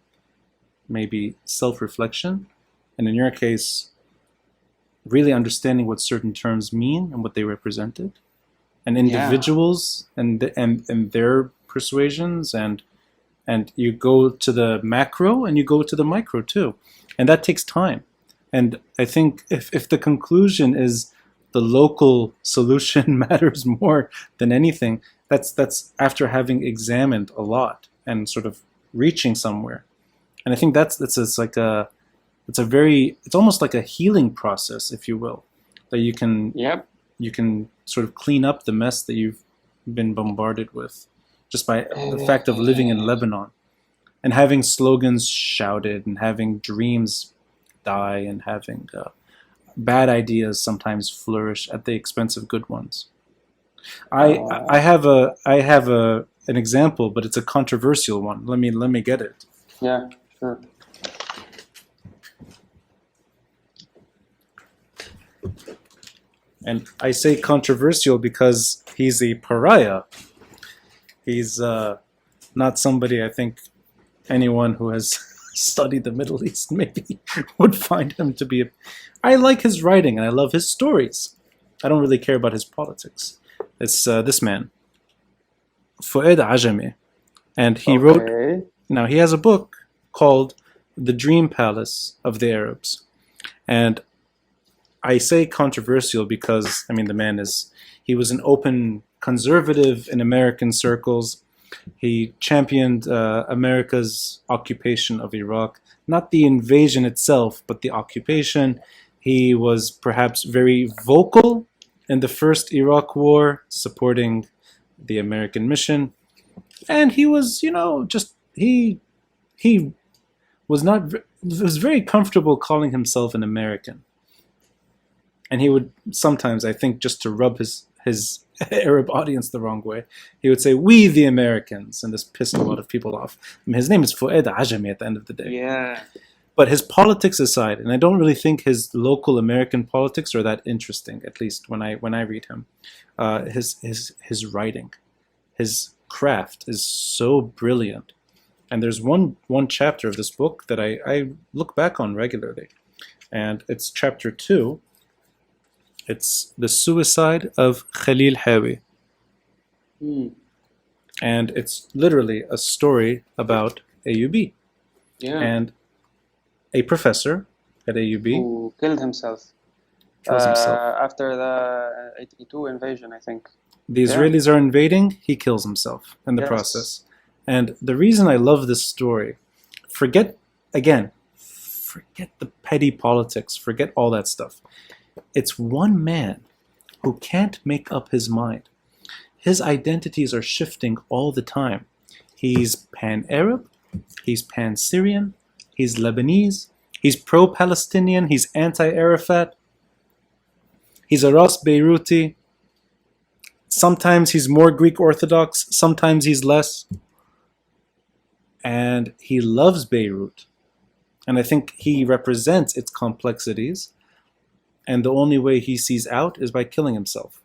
Speaker 1: maybe, self-reflection. And in your case, really understanding what certain terms mean and what they represented. And individuals and their persuasions, and you go to the macro and you go to the micro too. And that takes time. And I think if the conclusion is the local solution matters more than anything, that's after having examined a lot and sort of reaching somewhere. And I think it's almost like a healing process, if you will, that you can sort of clean up the mess that you've been bombarded with just by the fact of living in Lebanon and having slogans shouted and having dreams die and having bad ideas sometimes flourish at the expense of good ones. I have an example, but it's a controversial one. Let me get it.
Speaker 3: Yeah, sure.
Speaker 1: And I say controversial because he's a pariah. He's not somebody I think anyone who has studied the Middle East maybe would find him to be. I like his writing and I love his stories. I don't really care about his politics. It's this man, Fuad Ajami, and he wrote. Now he has a book called The Dream Palace of the Arabs, and I say controversial because the man he was an open conservative in American circles. He championed America's occupation of Iraq, not the invasion itself, but the occupation. He was perhaps very vocal in the first Iraq war, supporting the American mission. And he was, he was very comfortable calling himself an American. And he would sometimes, I think, just to rub his Arab audience the wrong way, he would say, "We the Americans," and this pissed a lot of people off. His name is Fuad Ajami at the end of the day.
Speaker 3: Yeah.
Speaker 1: But his politics aside, and I don't really think his local American politics are that interesting, at least when I read him. His writing, his craft is so brilliant. And there's one chapter of this book that I look back on regularly. And it's chapter 2. It's the suicide of Khalil Hawi. And it's literally a story about AUB.
Speaker 3: Yeah.
Speaker 1: And a professor at AUB
Speaker 3: who killed himself. After the 82 invasion, I think.
Speaker 1: The Israelis are invading, he kills himself in the process. And the reason I love this story, forget the petty politics, forget all that stuff. It's one man who can't make up his mind. His identities are shifting all the time. He's pan-Arab, he's pan-Syrian, he's Lebanese, he's pro-Palestinian, he's anti-Arafat, he's a Ras Beiruti. Sometimes he's more Greek Orthodox, sometimes he's less. And he loves Beirut. And I think he represents its complexities. And the only way he sees out is by killing himself.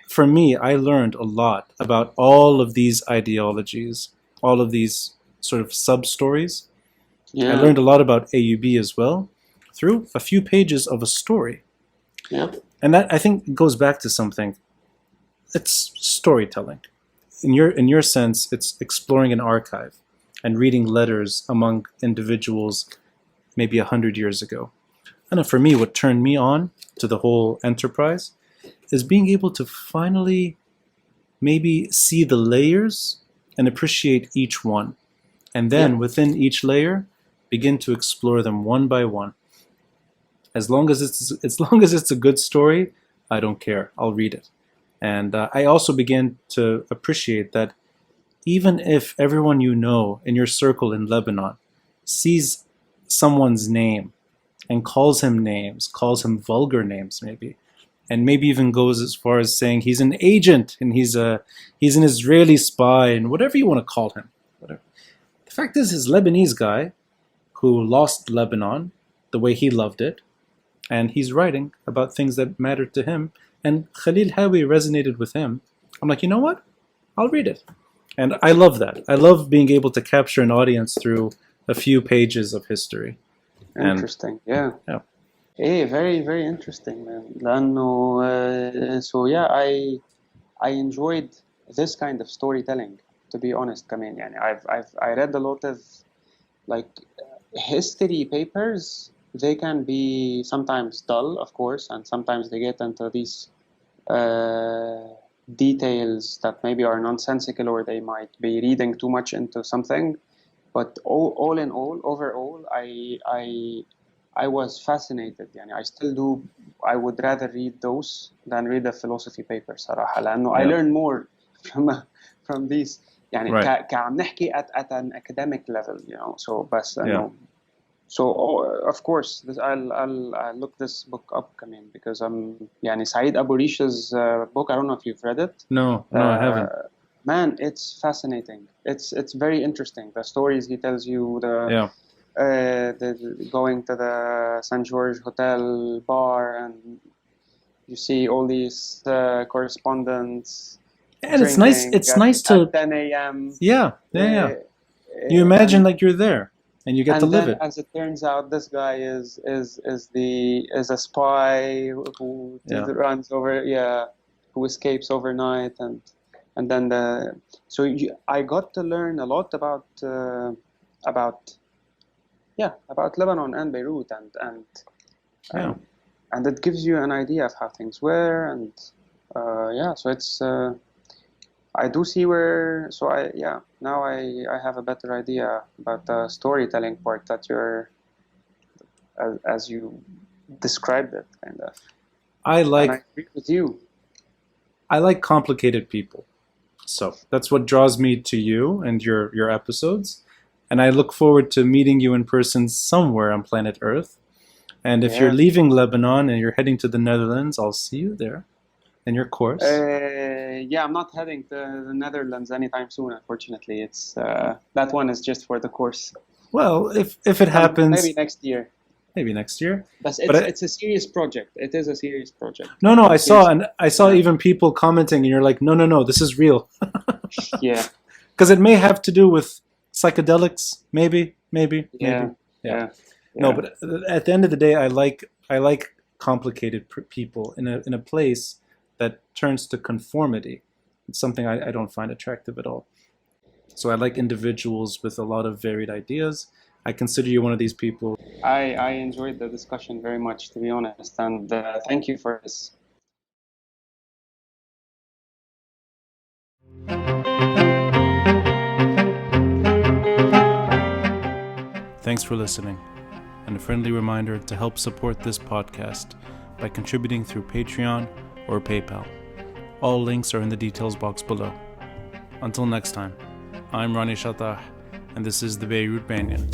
Speaker 1: For me, I learned a lot about all of these ideologies, all of these sort of sub-stories,
Speaker 3: Yeah.
Speaker 1: I learned a lot about AUB as well through a few pages of a story.
Speaker 3: Yeah.
Speaker 1: And that, I think, goes back to something. It's storytelling. In your sense, it's exploring an archive and reading letters among individuals maybe 100 years ago. And for me, what turned me on to the whole enterprise is being able to finally maybe see the layers and appreciate each one. And then within each layer, begin to explore them one by one. As long as it's a good story, I don't care. I'll read it. And I also began to appreciate that even if everyone you know in your circle in Lebanon sees someone's name and calls him names, calls him vulgar names maybe, and maybe even goes as far as saying he's an agent and he's an Israeli spy and whatever you want to call him. Whatever. The fact is, he's a Lebanese guy who lost Lebanon the way he loved it, and he's writing about things that mattered to him, and Khalil Hawi resonated with him. I'm like, you know what? I'll read it. And I love that. I love being able to capture an audience through a few pages of history.
Speaker 3: Interesting. Yeah. Hey, very, very interesting, man. So yeah, I enjoyed this kind of storytelling, to be honest. Kamin, yani I read a lot of like history papers. They can be sometimes dull, of course, and sometimes they get into these details that maybe are nonsensical, or they might be reading too much into something. But all in all, overall, I was fascinated. Yani I still do. I would rather read those than read a philosophy paper صراحة. لأنه I learn more from these. يعني كعم نحكي at an academic level, you know. So بس So of course, I'll look this book up, Kamin, because يعني Saeed Abu Rish's book. I don't know if you've read it.
Speaker 1: No, I haven't.
Speaker 3: Man, it's fascinating. It's very interesting. The stories he tells you, the going to the St. George Hotel bar, and you see all these correspondence.
Speaker 1: And it's nice. It's nice to
Speaker 3: 10 a.m.
Speaker 1: Yeah. You imagine like you're there, and you get to live it.
Speaker 3: As it turns out, this guy is a spy who runs over, who escapes overnight, and then I got to learn a lot about Lebanon and Beirut, and it gives you an idea of how things were, and so it's I do see where, so now I have a better idea about the storytelling part that you're as you described it, kind of.
Speaker 1: I
Speaker 3: agree with you.
Speaker 1: I like complicated people. So that's what draws me to you and your episodes. And I look forward to meeting you in person somewhere on planet Earth. And if you're leaving Lebanon and you're heading to the Netherlands, I'll see you there in your course.
Speaker 3: I'm not heading to the Netherlands anytime soon, unfortunately. It's that one is just for the course.
Speaker 1: Well, if it happens...
Speaker 3: Maybe next year. But it's a serious project. It is a serious project.
Speaker 1: No, I saw even people commenting, and you're like, no, this is real.
Speaker 3: Yeah.
Speaker 1: Because it may have to do with psychedelics, maybe. No, but at the end of the day, I like complicated people in a place that turns to conformity. It's something I don't find attractive at all. So I like individuals with a lot of varied ideas. I consider you one of these people.
Speaker 3: I enjoyed the discussion very much, to be honest, and thank you for this.
Speaker 1: Thanks for listening, and a friendly reminder to help support this podcast by contributing through Patreon or PayPal. All links are in the details box below. Until next time, I'm Rani Shatah, and this is the Beirut Banyan.